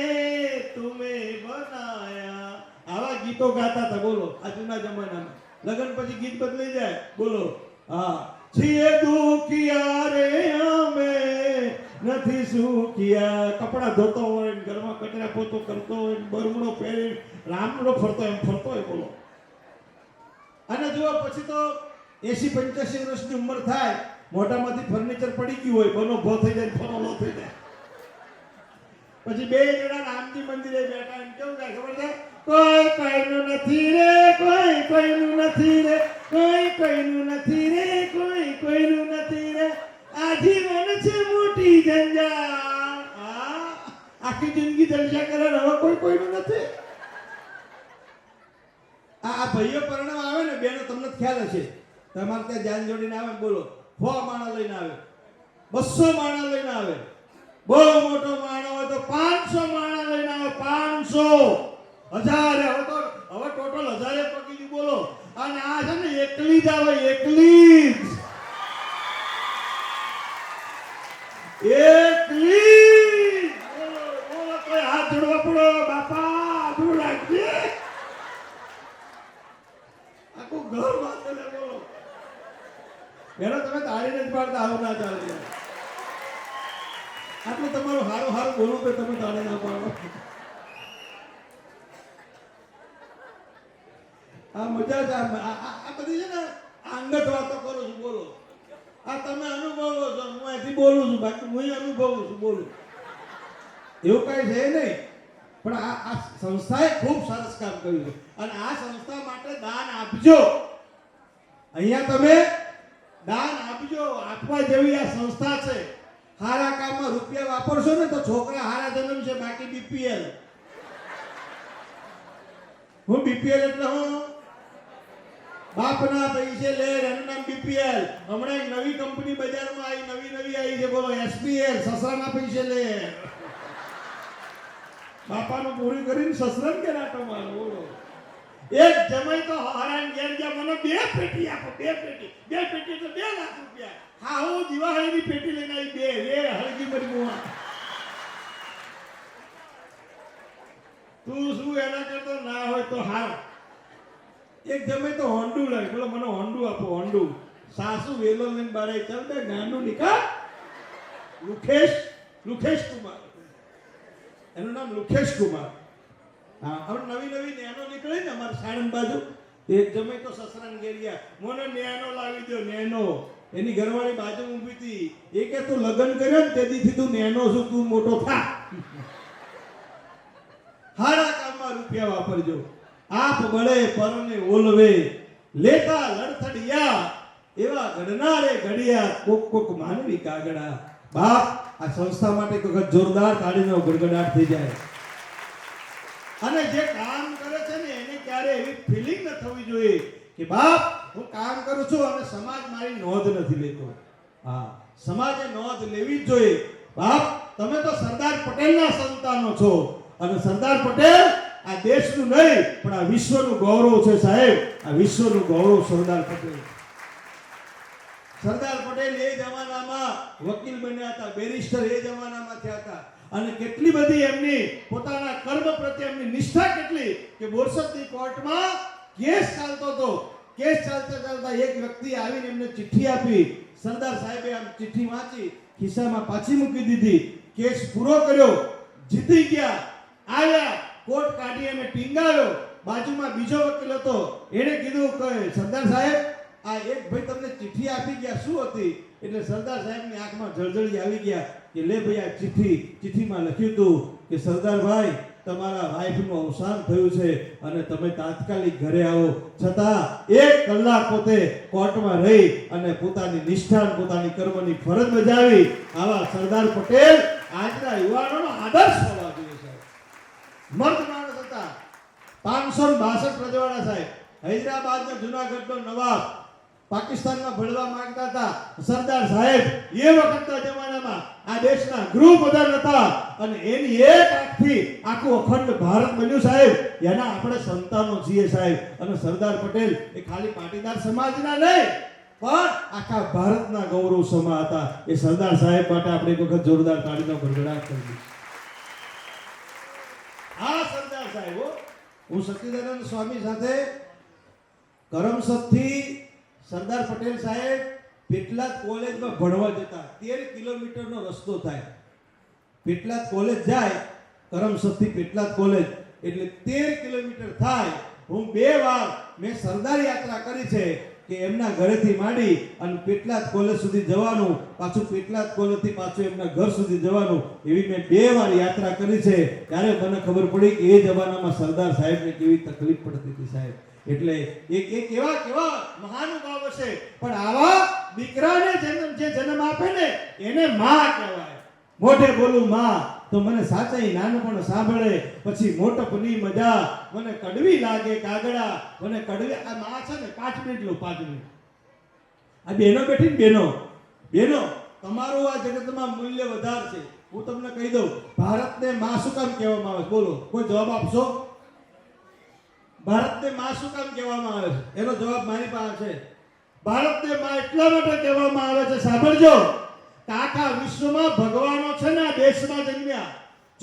S4: तुम्हें बनाया. આવા ગીતો ગાતા હતા. બોલો, આ જૂના જમાનામાં. લગન પછી ગીત બદલાઈ જાય. બોલો. હા, છીએ દુખિયા રે અમે નથી સુખિયા. કપડા ધોતો હોય, ઘરમાં કચરા પોતો કરતો હોય, બરમણો પહેરી રામડો ફરતો એમ ફરતો હોય. બોલો. અને જુઓ પછી તો 80-85 વર્ષની ઉંમર થાય, મોઢામાંથી ફર્નિચર પડી ગયું હોય, બનો ભો થઈ જાય, ફરોલો થઈ જાય. પછી 2 જણા રામજી મંદિરે બેઠા એમ કેવું થાય ખબર છે? કોઈ કોઈનું નથી રે, કોઈ કોઈનું નથી રે, કોઈ કોઈનું નથી રે, કોઈ કોઈનું નથી રે, આજીવન છે મોટી જંજાળ. આખી જિંદગી જલસા કરે, હવે કોઈ કોઈનું નથી. આ ભાઈઓ પરણવા આવે ને બેનો, તમને ખ્યાલ હશે, તમારે ત્યાં જાન જોડીને આવે. બોલો, 100 માણા લઈને આવે, 200 માણા લઈને આવે, બહુ મોટો માણો હોય તો 500 માણા લઈને આવે. 500 1000. હવે ટોટલ 1000 પકી ગયું. બોલો. અને આ છે ને એકલી જ આવે, એકલી જ. એકલી. બોલો બોલો. કોઈ હાથ જોડવા પડો બાપા, જોડો. એનો તમે તાળી નથી પાડતા, આવું ના ચાલે. આટલું તમારું હારું હારું બોલું તો તમે તાળી ના પાડો. આ મજા છે. આ બધી છે ને અંગત વાતો કરું છું, બોલો. આ તમે અનુભવો છો, હું અહીંથી બોલું છું, બાકી હું અનુભવું છું, બોલું. એવું કઈ છે નહીં. પણ આ સંસ્થાએ ખૂબ સરસ કામ કર્યું છે અને આ સંસ્થા માટે દાન આપજો. અહીંયા તમે દાન આપજો. આપવા જેવી આ સંસ્થા છે. હારા કામમાં રૂપિયા વાપરશો ને તો છોકરા હારા જન્મશે, બાકી બીપીએલ. હું બીપીએલ એટલે હું બાપના પૈસે લે, એનું નામ બીપીએલ. હમણાં એક નવી કંપની બજારમાં આવી, નવી આવી છે, બોલો એસપીએલ, સસરાના પૈસે લે. બાપાનું પૂરી કરીને સસરાને કે નાટો મારો, બોલો. એક જમાઈ તો હરાન ઘેર ગયા, મને 2 પેટી આપો, 2 પેટી. 2 પેટી તો 2 લાખ રૂપિયા. હા, હું દિવાળીની પેટી લઈને આવી, 2 હળગી મરી મુવા. તું શું એના કરતો ના હોય તો હાર. એક જમાઈ તો હોન્ડું લાવી, બોલો મને હોન્ડું આપો, હોન્ડું. સાસુ વેલો લઈને બારે, ચાલ બે ગાંડું નીકળ. લુખેશ કુમાર, એનું નામ લુખેશ કુમાર. હા, હવે નવી નેનો નીકળી ને અમારે સાણંદ બાજુ. એક જમે તો સસરાને ઘેર ગયા, મને નેનો લાવી દો, નેનો. એની ઘરવાળી બાજુ ઊભી હતી. એ કે તું લગ્ન કર્યો ને તેથી તું નેનો છું, તું મોટો થા. હારા કામમાં રૂપિયા વાપરજો. આપ બળે પરને ઓલવે, લેતા લડથડિયા, એવા ઘડનારે ઘડિયા, કોક માનવી કાગડા. બાપ, આ સંસ્થા માટે એક વખત જોરદાર તાળીનો ગડગડાટ થઈ જાય. અને જે કામ કરે છે ને એને ક્યારે એવી ફિલિંગ ન થવી જોઈએ કે બાપ હું કામ કરું છું અને સમાજ મારી નોંધ નથી લેતો. હા, સમાજે નોંધ લેવી જ જોઈએ. બાપ, તમે તો સરદાર પટેલના સંતાનો છો અને સરદાર પટેલ આ દેશનું નહીં પણ આ વિશ્વનું ગૌરવ છે સાહેબ. આ વિશ્વનું ગૌરવ સરદાર પટેલ. સરદાર પટેલ એ જમાનામાં વકીલ બન્યા હતા, બેરિસ્ટર એ જમાનામાં થયા હતા. અને કેટલી બધી એમની પોતાના કર્મ પ્રત્યે એમની નિષ્ઠા કેટલી કે બોરસદની કોર્ટમાં કેસ ચાલતો હતો. કેસ ચાલતા એક વ્યક્તિ આવીને એમને ચિઠ્ઠી આપી. સરદાર સાહેબે આમ ચિઠ્ઠી વાંચી, ખિસ્સામાં પાછી મૂકી દીધી. કેસ પૂરો કર્યો, જીતી ગયા. આવ્યા, કોર્ટ કાઢી અને ટીંગાવ્યો. બાજુમાં બીજો વકીલ હતો, એણે કીધું કે સરદાર સાહેબ, આ એક ભાઈ તમને ચિઠ્ઠી આપી ગયા, શું હતી? એટલે સરદાર સાહેબની આંખમાં જળજળી આવી ગયા કે લે ભાઈ આ ચિઠ્ઠીમાં લખ્યું હતું કે સરદારભાઈ તમારા વાઈફનું અવસાન થયું છે અને તમે તાત્કાલિક ઘરે આવો. છતાં 1 કલાક પોતે કોર્ટમાં રહી અને પોતાની નિષ્ઠા, પોતાની કર્મની ફરજ બજાવી. આવા સરદાર પટેલ આજના યુવાનોનો આદર્શ હોવા જોઈએ સાહેબ. મર્દ માણસ હતા. 562 રજવાડા સાહેબ. હૈદરાબાદનો જુનાગઢનો નવાબ પાકિસ્તાનમાં ભળવા માંગતા હતા. સરદાર સાહેબ એ વખતના જમાનામાં આ દેશના ગૃહપ્રધાન હતા અને એની એક આંખથી આખું અખંડ ભારત બન્યું સાહેબ. એના આપણે સંતાનો છીએ સાહેબ. અને સરદાર પટેલ એ ખાલી પાટીદાર સમાજના નહીં પણ આખા ભારતના ગૌરવ સમા હતા. એ સરદાર સાહેબ માટે આપણે એક વખત જોરદાર તાળીનો ગડગડાટ કરી. આ સરદાર સાહેબ, હું સતીદાનંદ સ્વામી સાથે કરમસદથી સરદાર પટેલ સાહેબ પેટલાદ કોલેજમાં ભણવા જતા. 13 કિલોમીટરનો રસ્તો થાય. પેટલાદ કોલેજ જાય, કરમસદથી પેટલાદ કોલેજ એટલે 13 કિલોમીટર થાય. હું 2 વાર મેં સરદાર યાત્રા કરી છે કે એમના ઘરેથી માંડી અને પેટલાદ કોલેજ સુધી જવાનું, પાછું પેટલાદ કોલેજથી પાછું એમના ઘર સુધી જવાનું. એવી મેં 2 વાર યાત્રા કરી છે. ત્યારે મને ખબર પડી કે એ જમાનામાં સરદાર સાહેબને કેવી તકલીફ પડતી હતી સાહેબ. એટલે એક કેવા મહાનુભાવ હશે, પણ આવા દીકરાને જન્મ આપે ને એને માં કહેવાય. મોઢે બોલું માં તો મને સાચાઈ નાનપણ સાંભળે, પછી મોટપની મજા મને કડવી લાગે કાગડા, મને કડવી. આ માં છે ને 5 મિનિટ લો, 5 મિનિટ. આ બહેનો બેઠી ને, બહેનો તમારું આ જગતમાં મૂલ્ય વધારે છે. હું તમને કહી દઉં, ભારતને માં શું કામ કહેવામાં આવે? બોલો, કોઈ જવાબ આપશો? ભારતને માં શું કામ કહેવામાં આવે છે? એનો જવાબ મારી પાસે છે. ભારતને માં એટલા માટે કહેવામાં આવે છે, સાંભળજો, કે આખા વિશ્વમાં ભગવાનો છે ને આ દેશમાં જન્મ્યા.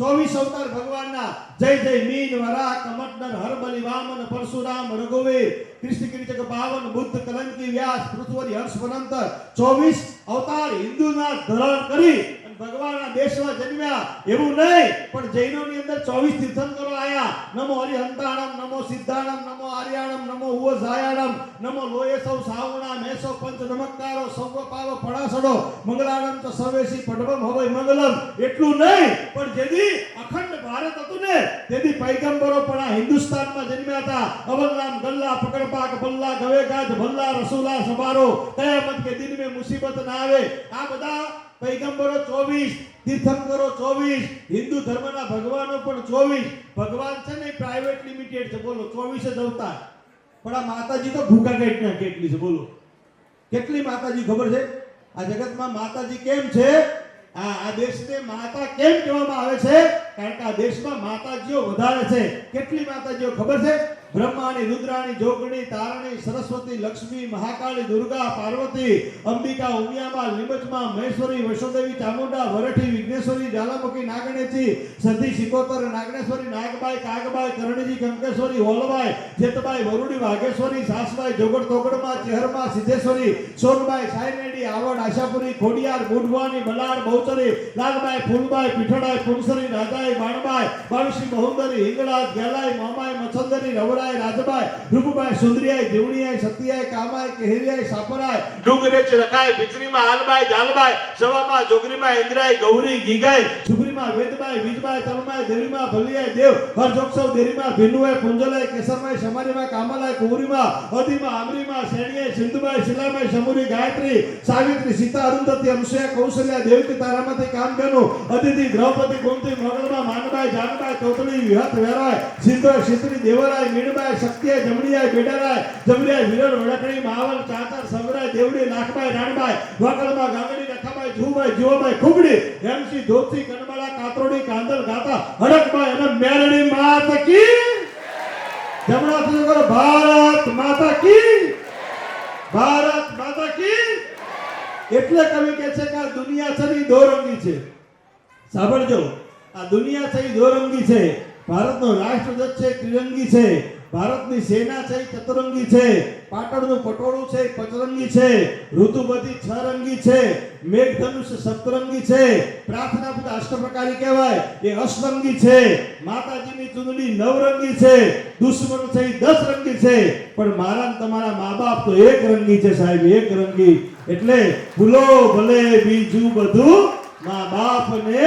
S4: 24 અવતાર ભગવાનના જય જય મીન વરા કમટનર હરબલી વામન પરશુરામ રઘુવીર કૃષ્ણ કીર્તક પાવન બુદ્ધ કલંકી વ્યાસ પૃથ્વી હર્ષ વનંતર 24 અવતાર હિન્દુના ધરણ કરી અને ભગવાનના દેશમાં જન્મ્યા એવું નહીં, પણ જૈનોની અંદર 24 તીર્થંકરો આયા. નમો હરિહંતાણમ, નમો સિદ્ધાણમ, નમો આર્યાણમ, નમો ઉવસાયાણમ, નમો લોયેસૌ સાવણા મેસો પંચ નમસ્કારો સૌવ પાવ પડાસડો મંગલાણમ ચ સર્વેસી પડવમ હવે મંગલમ. એટલું નહીં, પણ જેથી અખંડ ભારત હતું ને તેથી પૈગંબરો પણ આ હિન્દુસ્તાનમાં જન્મ્યા હતા. અવલનામ ગલ્લા પકડપાક બલ્લા ગવેગાજ ભલ્લા રસુલા સબારો કયામત કે દિન મે મુસીબત ના આવે. આ બધા પૈગંબરો 24, તીર્થંકરો 24, હિન્દુ ધર્મના ભગવાનો પણ 24. ભગવાન છે ને પ્રાઇવેટ લિમિટેડ છે, બોલો 24 જ અવતાર. પણ આ માતાજી તો ભૂકા કાઢના કેટલી છે, બોલો કેટલી માતાજી ખબર છે? આ જગતમાં માતાજી કેમ છે? આ દેશને માતા કેમ કહેવામાં આવે છે? કારણ કે આ દેશમાં માતાજીઓ વધારે છે. કેટલી માતાજીઓ ખબર છે? બ્રહ્માણી, રુદ્રાણી, જોગણી, તારણી, સરસ્વતી, લક્ષ્મી, મહાકાળી, દુર્ગા, પાર્વતી, અંબિકા, ઉમિયામાં, લીંબચમાં, મહેશ્વરી, વૈષ્ણોદેવી, ચામુંડા, વરઠી, વિઘ્નેશ્વરી, જ્વાલામુખી, નાગણેજી, સતી, શિકોતર, નાગણેશ્વરી, નાગબાઈ, કાગબાઈ, કરણીજી, કંકેશ્વરી, હોલબાઈ, જેતબાઈ, વરુડી, વાઘેશ્વરી, સાસબાઈ, જોગડ તોગડમાં, ચેહરમાં, સિદ્ધેશ્વરી, સોનબાઈ, સાયનેડી, આવડ, આશાપુરી, ખોડિયાર, બુઢવાની, બલાડ, બહુચરી, લાલબાઈ, ફૂલબાઈ, પીઠડાઈ, પુનસરી, રાજાઈ, બાણબાઈ, બાણુશી, બહુંદરી, હિંગળાજ, ગેલાઈ, મામાઈ, મચ્છંદરી, રવડાઈ, રાજબાઈ, રૂપબાઈ, સુંદરીયાઈ, દેવણીયાઈ, સતિયાઈ, કામાઈ, કેહરિયાઈ, સાપરાઈ, ડુંગરે ચરકાઈ, બિચરીમાં હાલબાઈ, જાલબાઈ, સવામાં જોગરીમાં ઇન્દ્રાઈ, ગૌરી, ગીગાઈ, સુગ્રીમાં વેદબાઈ, વીજબાઈ, તલમાઈ, દેવીમાં ભલિયાઈ, દેવ, હરજોક્ષવ, દેરીમાં ભીનુઆઈ, પુંજલાઈ, કેસરમાઈ, શમારીમાં, કામલાઈ, કુંવરીમાં, અદીમાં, આમરીમાં, શેણીયાઈ, સિંધુબાઈ, શિલામાઈ, શમુરી, ગાયત્રી, સાવિત્રી, સીતા, અરુંધતી, અનુસૂયા, કૌશલ્યા, દેવકી, તારામતી, કામધેનુ, અદિતિ, દ્રૌપદી, કુંતી, મંગળમાં, માનબાઈ, જાનબાઈ, તોતડી, વિહત, વેરાય, સિંધોય, શીતળી, દેવરાય, મીણબાઈ, શક્તિયાઈ, જમણીયાઈ, બેડારાય, જમરીયાઈ, વિરણ, વડકડી, માવલ, ચાતર, સમરાય, દેવડી, લાખબાઈ, રાણબાઈ, વાકડમાં, ગાંગડી, રખાબાઈ, જુબાઈ, જીવાબાઈ, ખુગડી, હેમસી, ધોતી, કનબાળા, કાતરોડી, કાંદલ, ગાતા, હડકબાઈ અને મેરડી માત કી જમણા હાથે કરો ભારત માતા કી, ભારત માતા કી. એટલે કવિ કહે છે કે આ દુનિયા છે ને દોરંગી છે. સાંભળજો, આ દુનિયા છે દોરંગી છે. ભારતનો રાષ્ટ્રધ્વજ છે ત્રિરંગી છે, ભારતની સેના છે ચતુરંગી છે, પાટણનું પટોળું છે પચરંગી છે, ઋતુ બધી 6 રંગી છે, મેઘધનુષ સપ્તરંગી છે, પ્રાર્થના બધા અષ્ટપ્રકારી કહેવાય એ અષ્ટરંગી છે, માતાજીની ચૂંદડી 9 રંગી છે, દુશ્મન છે 10 રંગી છે, પણ મારા ને તમારા મા બાપ તો એક રંગી છે સાહેબ, એક રંગી. એટલે ભૂલો ભલે બીજું બધું, મા બાપને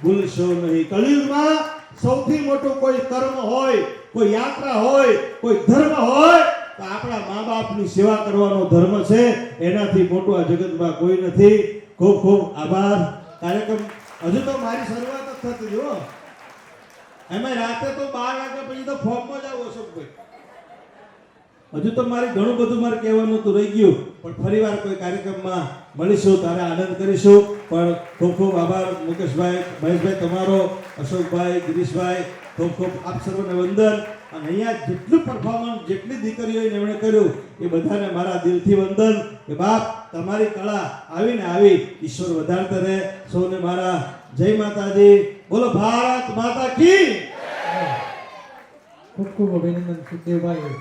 S4: ભૂલશો નહીં. કળિયુગમાં સૌથી મોટું કોઈ કર્મ હોય, કોઈ યાત્રા હોય, કોઈ ધર્મ હોય તો આપણા મા બાપની સેવા કરવાનો ધર્મ છે. એનાથી મોટું આ જગતમાં કોઈ નથી. ખૂબ ખૂબ આભાર. કાર્યક્રમ હજુ તો મારી શરૂઆત જ થતી જો. એમાં રાતે તો 12 વાગ્યા પછી તો ફોર્મમાં જ આવો અશોકભાઈ. હજુ તો મારે ઘણું બધું મારે કહેવાનું તો રહી ગયું, પણ ફરીવાર કોઈ કાર્યક્રમમાં મળીશું, તારે આનંદ કરીશું. પણ ખૂબ ખૂબ આભાર મુકેશભાઈ, મહેશભાઈ તમારો, અશોકભાઈ, ગિરીશભાઈ, ખૂબ ખૂબ આપ સર્વને વંદન. અને અહીંયા જેટલું પરફોર્મન્સ જેટલી દીકરીઓએ એમણે કર્યું એ બધાને મારા દિલથી વંદન કે બાપ તમારી કળા આવીને આવી ઈશ્વર વધારતા રહે. સૌને મારા જય માતાજી. બોલો ભારત માતા કી.
S2: ખૂબ ખૂબ અભિનંદન સુખદેવભાઈ.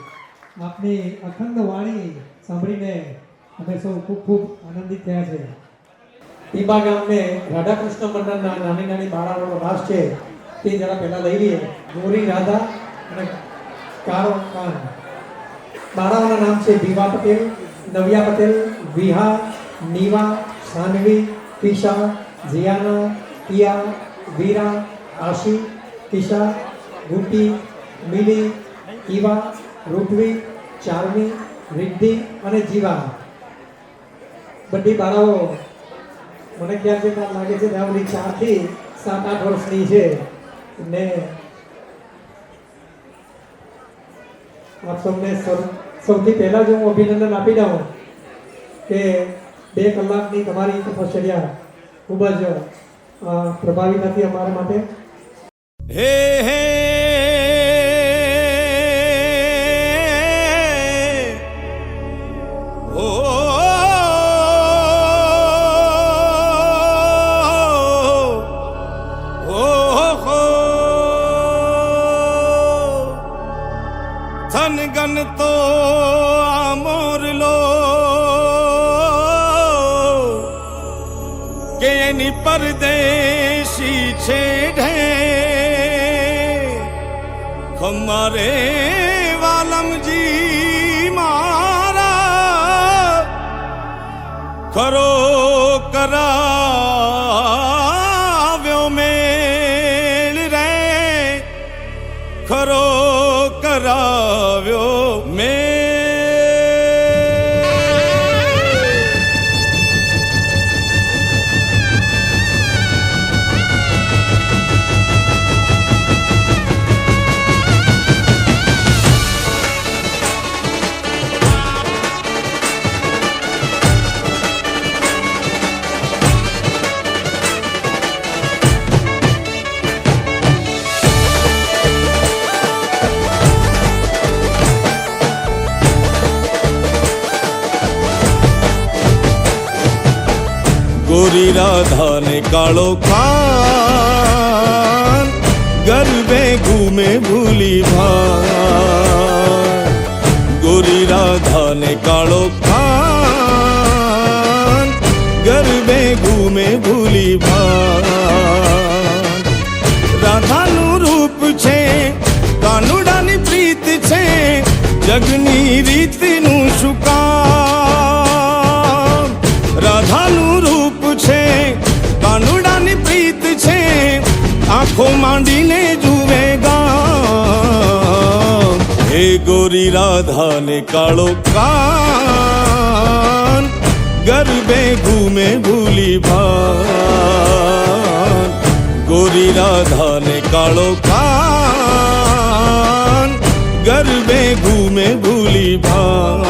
S2: આપની અખંડ વાણી સાંભળીને અમે સૌ ખૂબ ખૂબ આનંદિત થયા છે. ટીંબા ગામને રાધાકૃષ્ણ મંડળના નાની નાની બાળાઓનો રાસ છે તે જરા પહેલા લઈ લઈએ. ગોરી, રાધા અને કારો કાન. બાળાઓના નામ છે દીવા પટેલ, નવ્યા પટેલ, વિહા, નીવા, સાનવી, કિશા, જીયાના, પિયા, વીરા, આશી, કિશા, ગુટી, મિલી, ઈવા, રૂટવી, ચારમી, રિદ્ધિ અને જીવા. બધી બાળાઓ મને ખ્યાલ છે લાગે છે ત્યાં બધી 4 થી 7-8 વર્ષની છે ને આપ સૌને સૌથી પહેલા જો હું અભિનંદન આપી દઉં કે 2 કલાકની તમારી તપશ્ચર્યા ખૂબ જ પ્રભાવી હતી અમારા માટે.
S5: હે હે Oh પરદેશી છે ઢેર ખમારે વાલમજી મારા ખરો કરાવ્યો મેળ રે ખરો કરાવ્યો મેળ गोरी राधा ने कालो खान गरबे घूमे भूली भान गोरी राधा ने कालो खान गरबे घूमे भूली भान राधाનું રૂપ છે કાનુડાની પ્રીત છે જગની રીતનું શું કામ રાધાનું રૂપ છે કાનુડાની પ્રીત છે આંખો માંડીને જુએ ગામ હે ગોરી રાધાને કાળો કાન ગરબે ઘૂમે ભૂલી ભાન ગોરી રાધાને કાળો કાન ગરબે ઘૂમે ભૂલી ભાન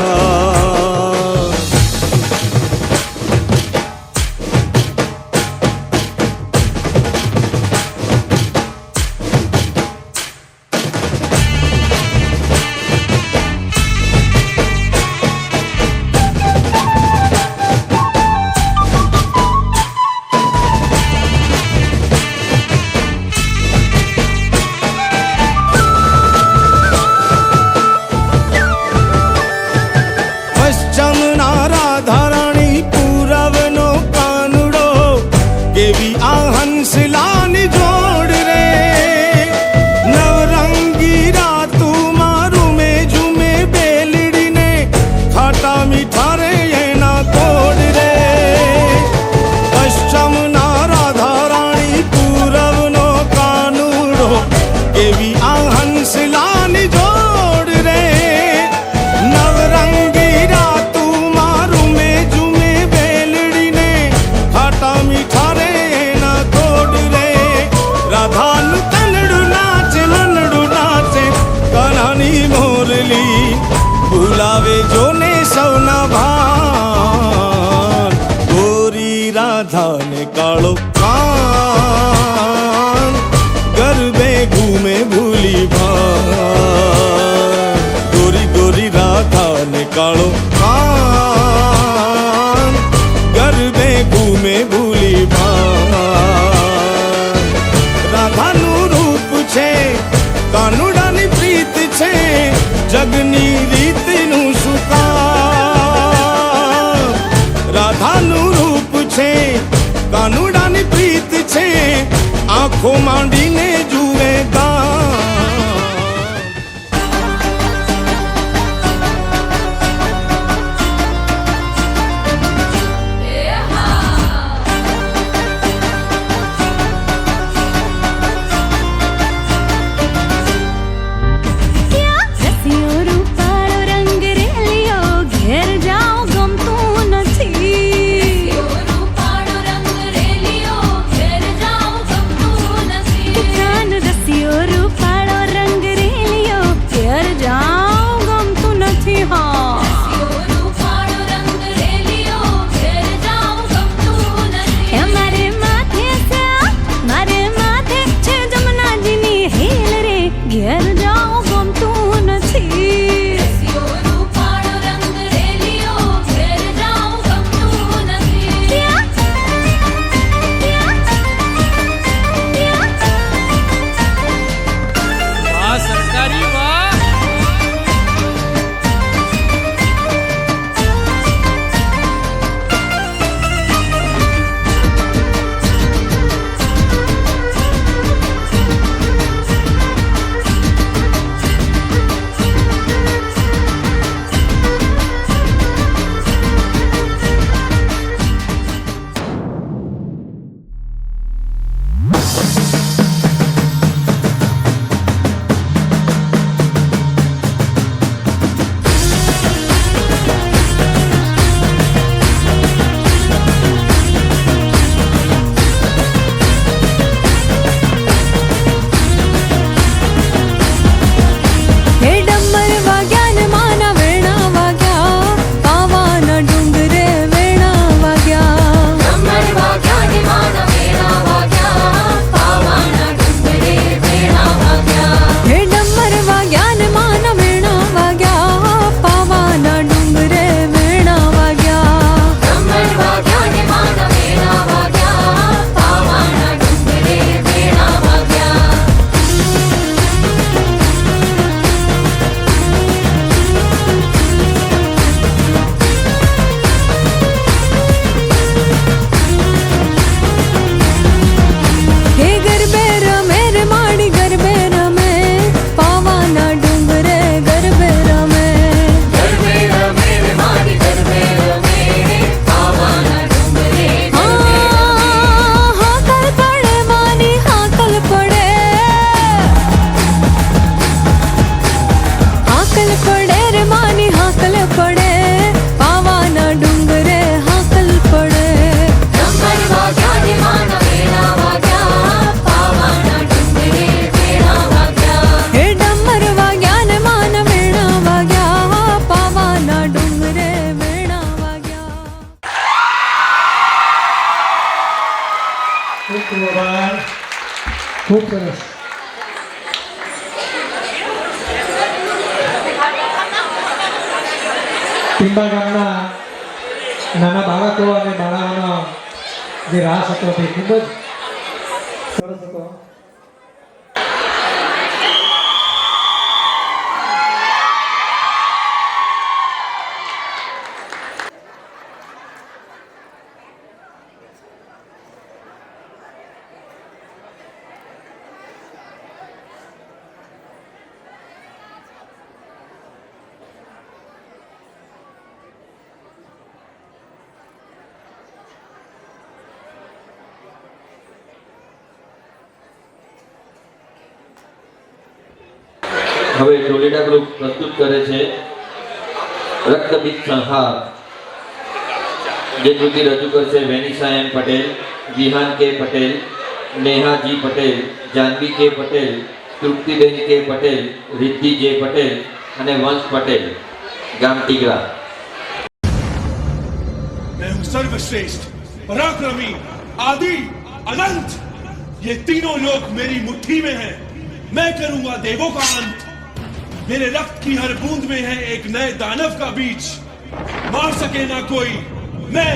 S5: ભૂલાવે જોને સૌના ભાન ગોરી રાધાને કાળો કાન ગરબે ઘૂમે ભૂલી ભાન ગોરી ગોરી રાધાને કાળો કાન ગરબે ઘૂમે ભૂલી ભાન રાધાનું રૂપ છે કાનુડાની પ્રીત છે જગની રીતનું શું કામ રાધાનું રૂપ છે કાનુડાની પ્રીત છે આંખો માંડીને જુએ ગામ
S6: રસિયો
S2: કુંવરભાઈ. ખૂબ સરસ. ટીંબા ગામના નાના બાળકો અને બાળાઓનો જે રાસ હતો તે ખૂબ જ સરસ હતો.
S6: હવે ઢોલેડા ગ્રુપ પ્રસ્તુત કરે છે રક્તબીજ સંહાર. જે કૃતિ રજૂ કરશે વેનિશા એમ પટેલ, વિહાન કે પટેલ, નેહા જી પટેલ, જાનવી કે પટેલ, તૃપ્તિબેન કે પટેલ, રિદ્ધિ જે પટેલ અને વંશ પટેલ, ગામ ટીગરા.
S7: मैं हूं सर्वश्रेष्ठ, पराक्रमी, आदि, अनंत। ये तीनों लोग मेरी मुट्ठी में हैं। मैं करूंगा देवों का अंत। मेरे रक्त की हर बूंद में है एक नए दानव का बीज। मार सके ना कोई, मैं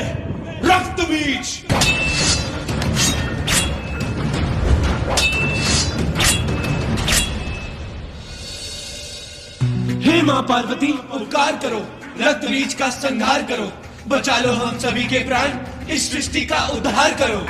S7: रक्त बीज। हे मां पार्वती, उपकार करो, रक्त बीज का संहार करो, बचा लो हम सभी के प्राण, इस सृष्टि का उद्धार करो।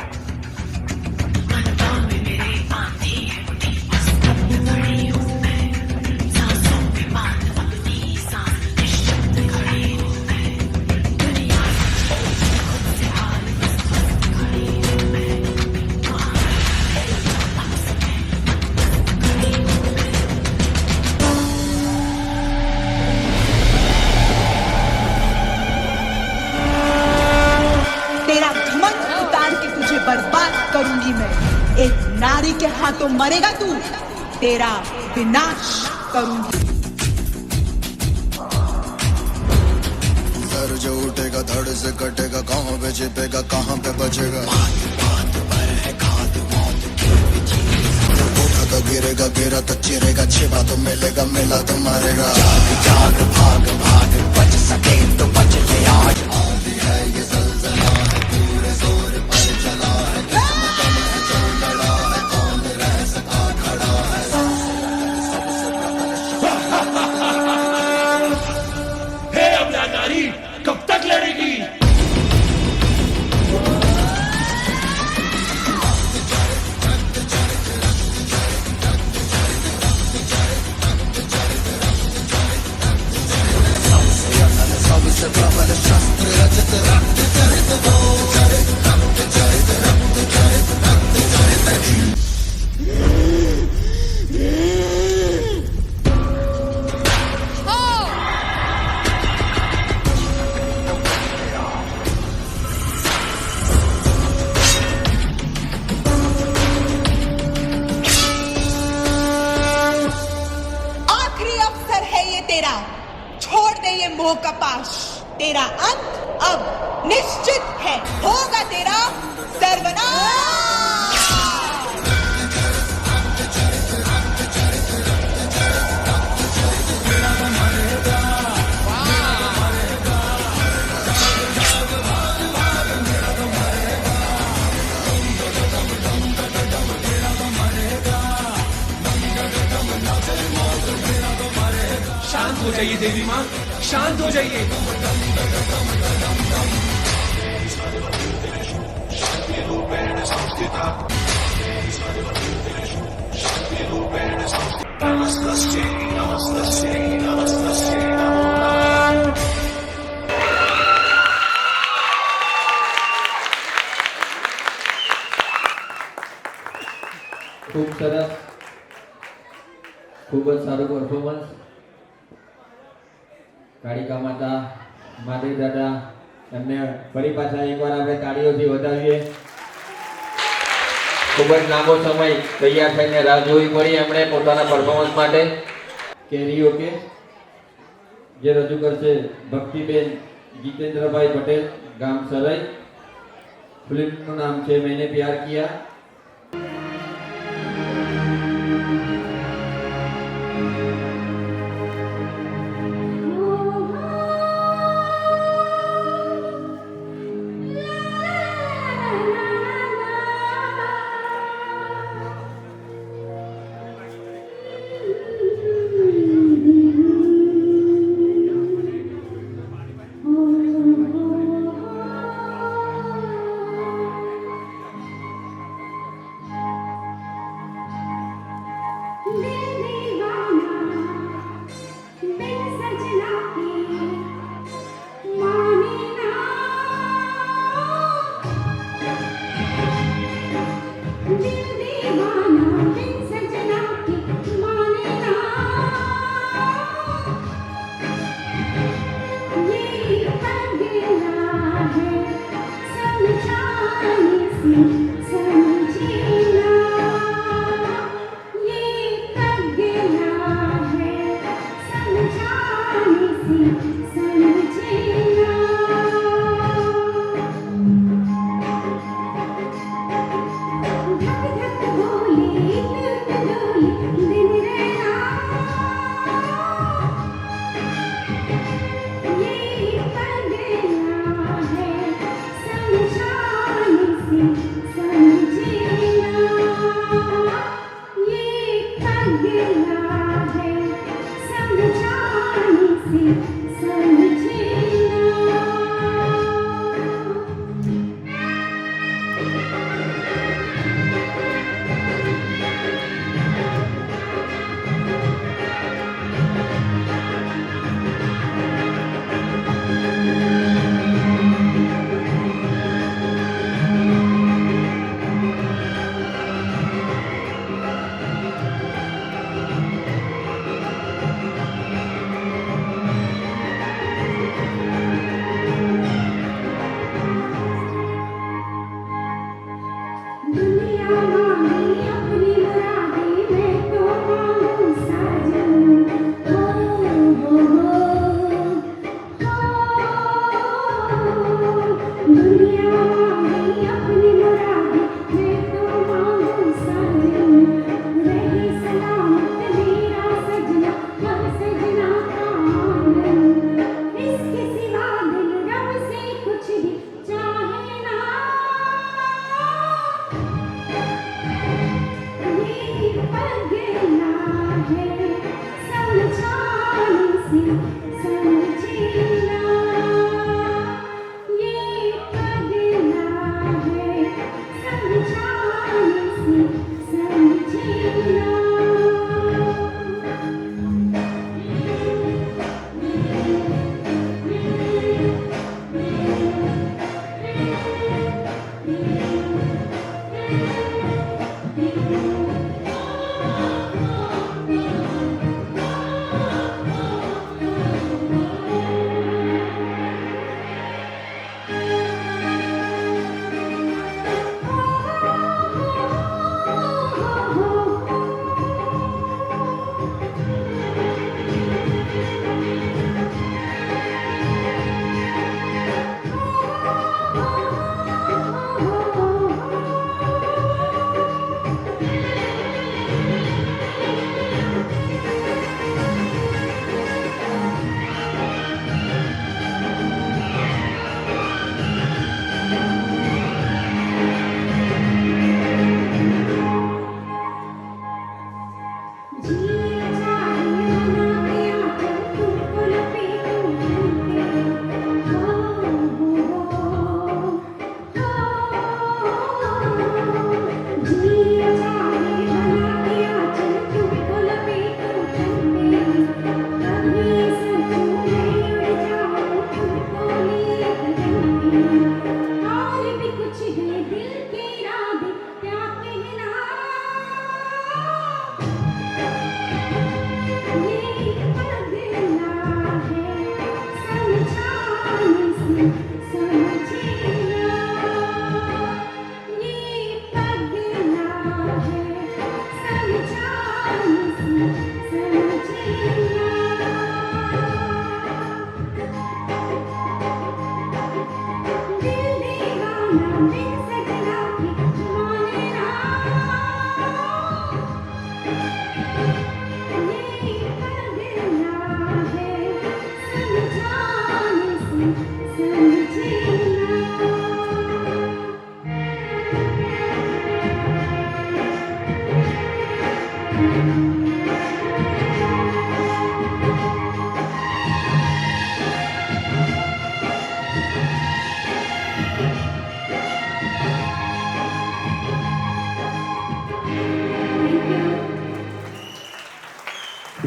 S8: तेरा घमंड उतार के तुझे बर्बाद करूंगी मैं। एक नारी के हाथों मरेगा तू, तेरा विनाश करूंगी।
S9: सर जो उठेगा धड़ से कटेगा, कहाँ पे छिपेगा कहाँ पे बचेगा। उठा तो गिरेगा, गिरा तो चिरेगा, छिपा तो मिलेगा, मिला तो मारेगा। जाग जाग भाग भाग, बच सके तो बच ले आज। आंधी है ये ज़लज़ला है, पूरे जोर पर चला है, किस्मत में जो लड़ा है, कौन रह सका खड़ा है।
S7: हे अबला नारी, कब तक लड़ेगी?
S9: सबसे प्रबल शस्त्र रचित रक्त चरित दो, रक्त चरित रक्त चरित रक्त चरित।
S8: आखिरी अवसर है ये तेरा, छोड़ दे ये मोह का पाश। तेरा अंत अब निश्चित है, होगा तेरा सर्वनाश।
S7: शांत हो जाइए देवी माँ, शांत हो जाइए।
S6: ખૂબ સરસ, ખૂબ જ સારું પરફોર્મન્સ. કાળિકા માતા, મહાદેવ દાદા, એમને ફરી પાછા એકવાર આપણે તાળીઓથી વધાવીએ. ખૂબ જ લાંબો સમય તૈયાર થઈને રાહ જોવી પડી એમણે પોતાના પરફોર્મન્સ માટે. કેરીઓકે જે રજૂ કરશે ભક્તિબેન જીતેન્દ્રભાઈ પટેલ, ગામ સરઈ. ફિલ્મનું નામ છે મેને પ્યાર કિયા.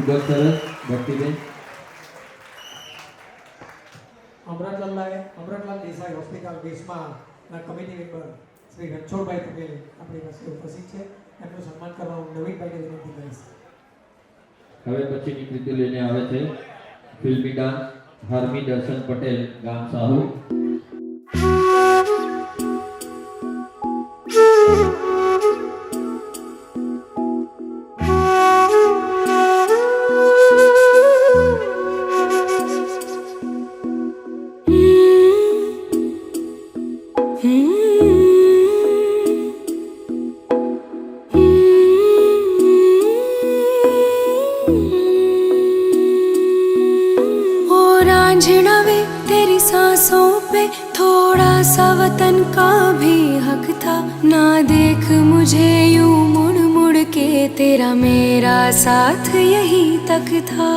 S6: ખૂબ જ સરસ ભક્તિબેન.
S2: અમરતલાલ દેસાઈ હોસ્પિટલ દેશમાં કમિટી મેમ્બર શ્રી રણછોડભાઈ પટેલ આપણી પાસે ઉપસ્થિત છે. એમનું સન્માન કરવા હું નવીનભાઈને વિનંતી કરીશ.
S6: હવે પછીની કૃતિ લઈને આવે છે ફિલ્મી ડાન્સ હાર્મી દર્શન પટેલ ગામ સાહુ.
S10: ओ रांझना वे तेरी सांसों पे थोड़ा सा वतन का भी हक था। ना देख मुझे यूं मुड़ मुड़ के, तेरा मेरा साथ यही तक था।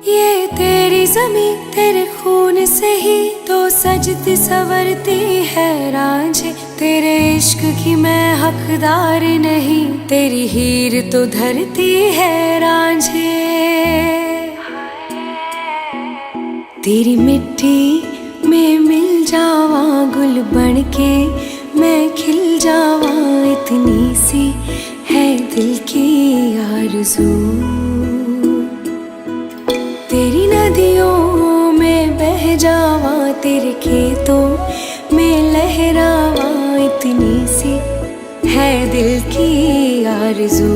S10: ये तेरी ज़मीं तेरे खून से ही तो सजती संवरती है रांझे। तेरे इश्क की मैं हकदार नहीं, तेरी हीर तो धरती है रांझे। तेरी मिट्टी में मिल जावा गुल बन के, मैं खिल जावा, इतनी सी है दिल की आरज़ू। तेरी नदियों में बह जावा, तेरे खेतों में लहरावा, इतनी सी है दिल की आरज़ू।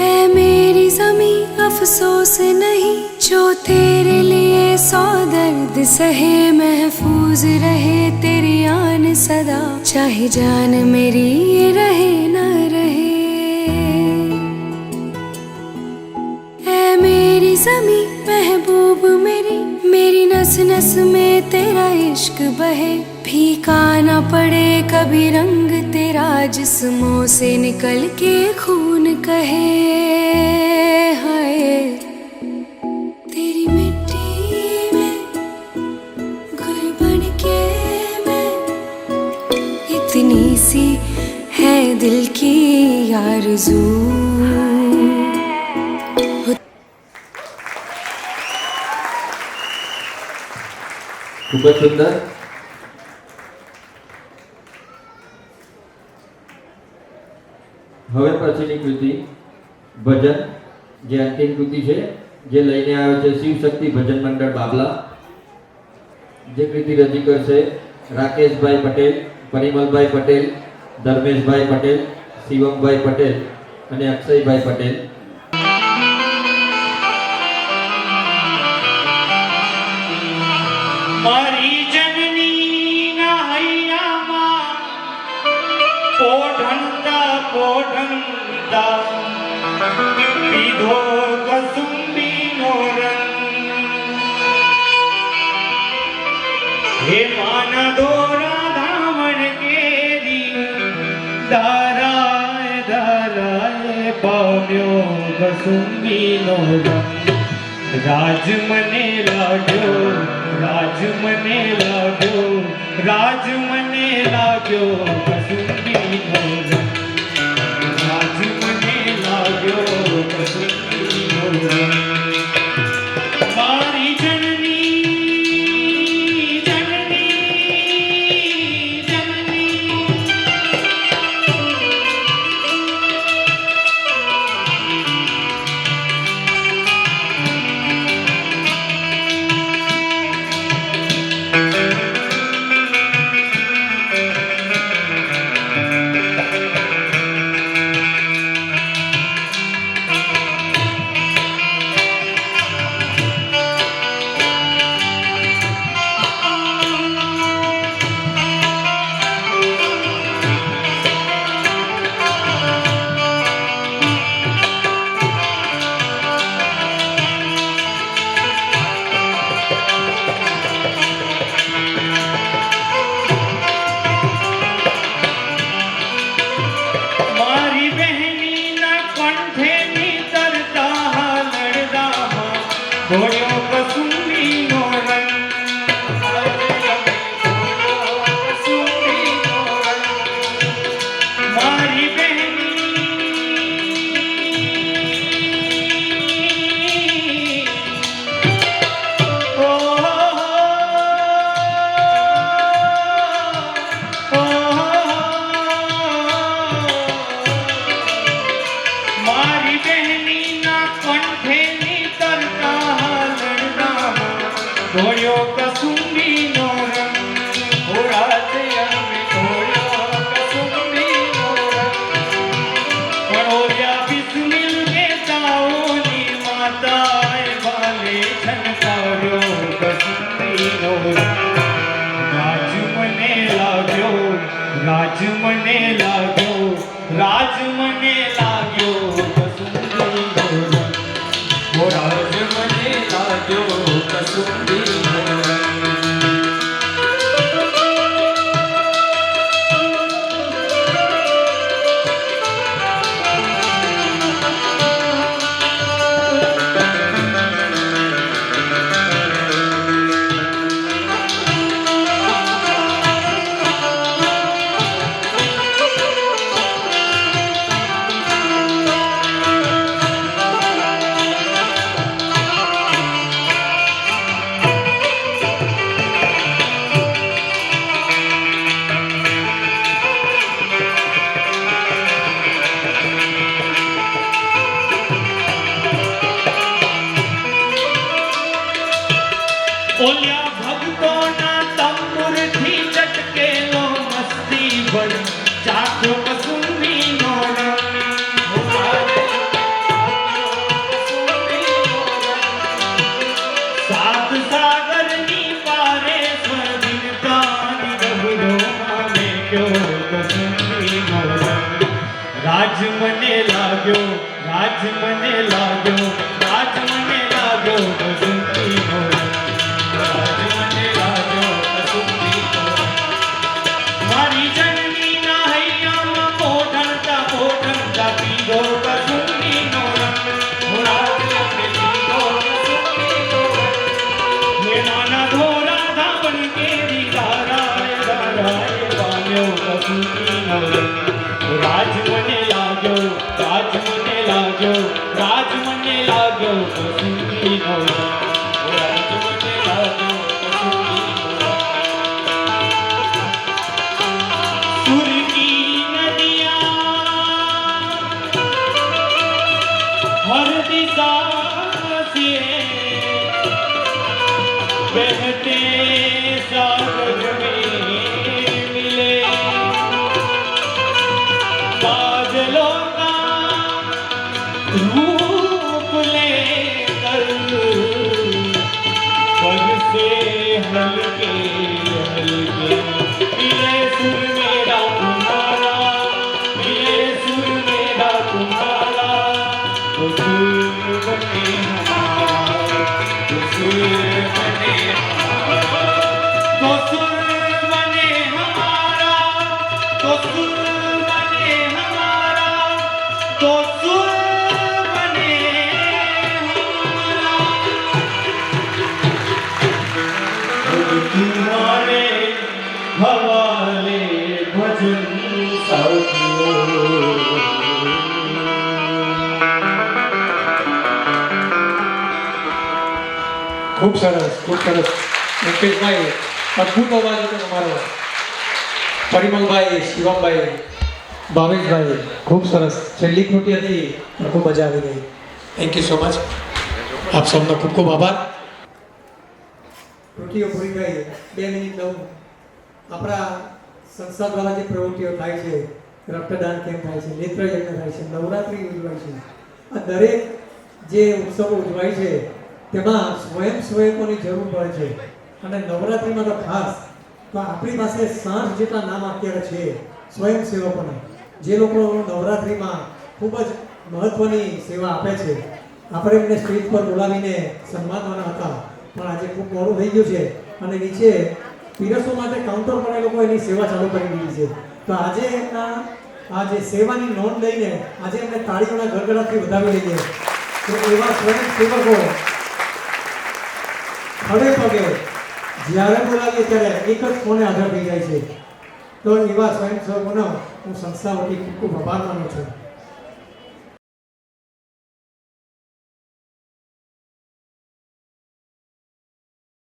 S10: ऐ मेरी ज़मीं अफसोस नहीं, जो तेरे लिए सौ दर्द सहे। महफूज रहे तेरी आन सदा, चाहे जान मेरी रहे न रहे। मेरी ज़मीं महबूब मेरी, मेरी नस नस में तेरा इश्क बहे। फीका ना पड़े कभी रंग तेरा, जिस्मों से निकल के खून कहे। हाय तेरी मिट्टी में गुल बन के मैं, इतनी सी है दिल की आरज़ू।
S6: ખૂબ જ સુંદર. હવે પછીની કૃતિ ભજન, જે અંતિમ કૃતિ છે, જે લઈને આવ્યો છે શિવ શક્તિ ભજન મંડળ બાબલા. જે કૃતિ રજૂ કરશે રાકેશભાઈ પટેલ, પરિમલભાઈ પટેલ, ધર્મેશભાઈ પટેલ, શિવમભાઈ પટેલ અને અક્ષયભાઈ પટેલ.
S11: મારી જનની ના હૈયામાં પોઢંતા પીધો કસુંબીનો રંગ. હે માના દોરા ધામણ કેરી, દારાય દારાય પામ્યો કસુંબીનો રંગ. રાજ મને લાગ્યો, રાજ મને લાગ્યો, રાજ મને લાગ્યો કસુંબીનો રંગ. રાજ મને લાગ્યો કસુંબીનો રંગ. મારી જનની જનની જનની ઘોડ્યો કસુંબીનો રંગ. કસુંબીનો રંગ. મારી બહેની ઓ મારી બહેની ના કંઠેની ઘોડ્યો કસુંબીનો રંગ. ઘોડાતે અમે ઘોડ્યો કસુંબીનો રંગ. બિસ્મિલ કે તાઓની માતાએ વાલે છનકાવ્યો નોરંગ રાજ મને લાગ્યો રાજ મને લાગ્યો રાજ મને લાગ્યો કસુંબી નોરંગ ઓ રાજ મને લાગ્યો કસુંબી નોરંગ ઓલ્યા ભક્તોના તંબુરથી ચટકેલો મસ્તી ભર ચાખો કસુંબી નોરંગ સાત સાગરની પારે સ્વર્ગિનતાની ડબરોમાં મેક્યો કસુંબી નોરંગ રાજ મને લાગ્યો રાજ મને લાગ્યો રાજ મને લાગ્યો કસુંબી નોરંગ મારી જનનીના હૈયામાં પોઢણતા પોઢણતા પીધો કસુંબી નોરંગ હે નાના ધોરા ધાવણ કેરી ધારાય ધારાય પામ્યો કસુંબી નોરંગ રાજ મને લાગ્યો રાજ મને લાગ્યો રાજ મને લાગ્યો કસુંબી નોરંગ રાજ મને લાગ્યો કસુંબી सुर की नदियाँ हर दिशा से बहते सागर में मिले बादलों का रूप लेकर पग से हल्के हल्के मिले सुर मेरा तुम्हारा मिले सुर मेरा तुम्हारा तो सुर बने हमारा तो सुर बने हमारा तो सुर बने हमारा तो सुर बने हमारा तो सुर बने हमारा तुम्हारे हवाले भजन साथियों
S2: ખૂબ સરસ ખૂબ સરસ મુકેશભાઈ અદ્ભુત અવાજ હતો તમારો પરિમલભાઈ શિવમભાઈ ભાવેશભાઈ ખૂબ સરસ છેલ્લી કૃતિ હતી પણ ખૂબ મજા આવી ગઈ થેન્ક યુ સો મચ આપ સૌનો ખૂબ ખૂબ આભાર કૃતિઓ પૂરી થઈ 2 મિનિટ લઉં આપણા સંસ્થા દ્વારા જે પ્રવૃત્તિઓ થાય છે રક્તદાન કેમ્પ થાય છે નેત્રયજ્ઞ થાય છે નવરાત્રિ ઉજવાય છે આ દરેક જે ઉત્સવો ઉજવાય છે તેમાં સ્વયંસેવકોની જરૂર પડે છે અને નવરાત્રિમાં તો ખાસ તો આપણી પાસે 60 જેટલા નામ અત્યારે છે સ્વયંસેવકોને જે લોકો નવરાત્રિમાં ખૂબ જ મહત્ત્વની સેવા આપે છે આપણે એમને સ્ટેજ પર બોલાવીને સન્માનવાના હતા પણ આજે ખૂબ મોડું થઈ ગયું છે અને નીચે પીરસવા માટે કાઉન્ટર પર એ લોકો એની સેવા ચાલુ કરી દીધી છે તો આજે એમના આ જે સેવાની નોંધ લઈને આજે એમને તાળીઓના ગડગડાટથી વધાવી લઈએ તો એવા સ્વયંસેવકો ખડે પગે જ્યારે બોલાવીએ ત્યારે એક જ ફોને હાજર થઈ જાય છે તો એવા સ્વયંસેવકોનો હું સંસ્થા વતી ખૂબ ખૂબ આભાર માનું છું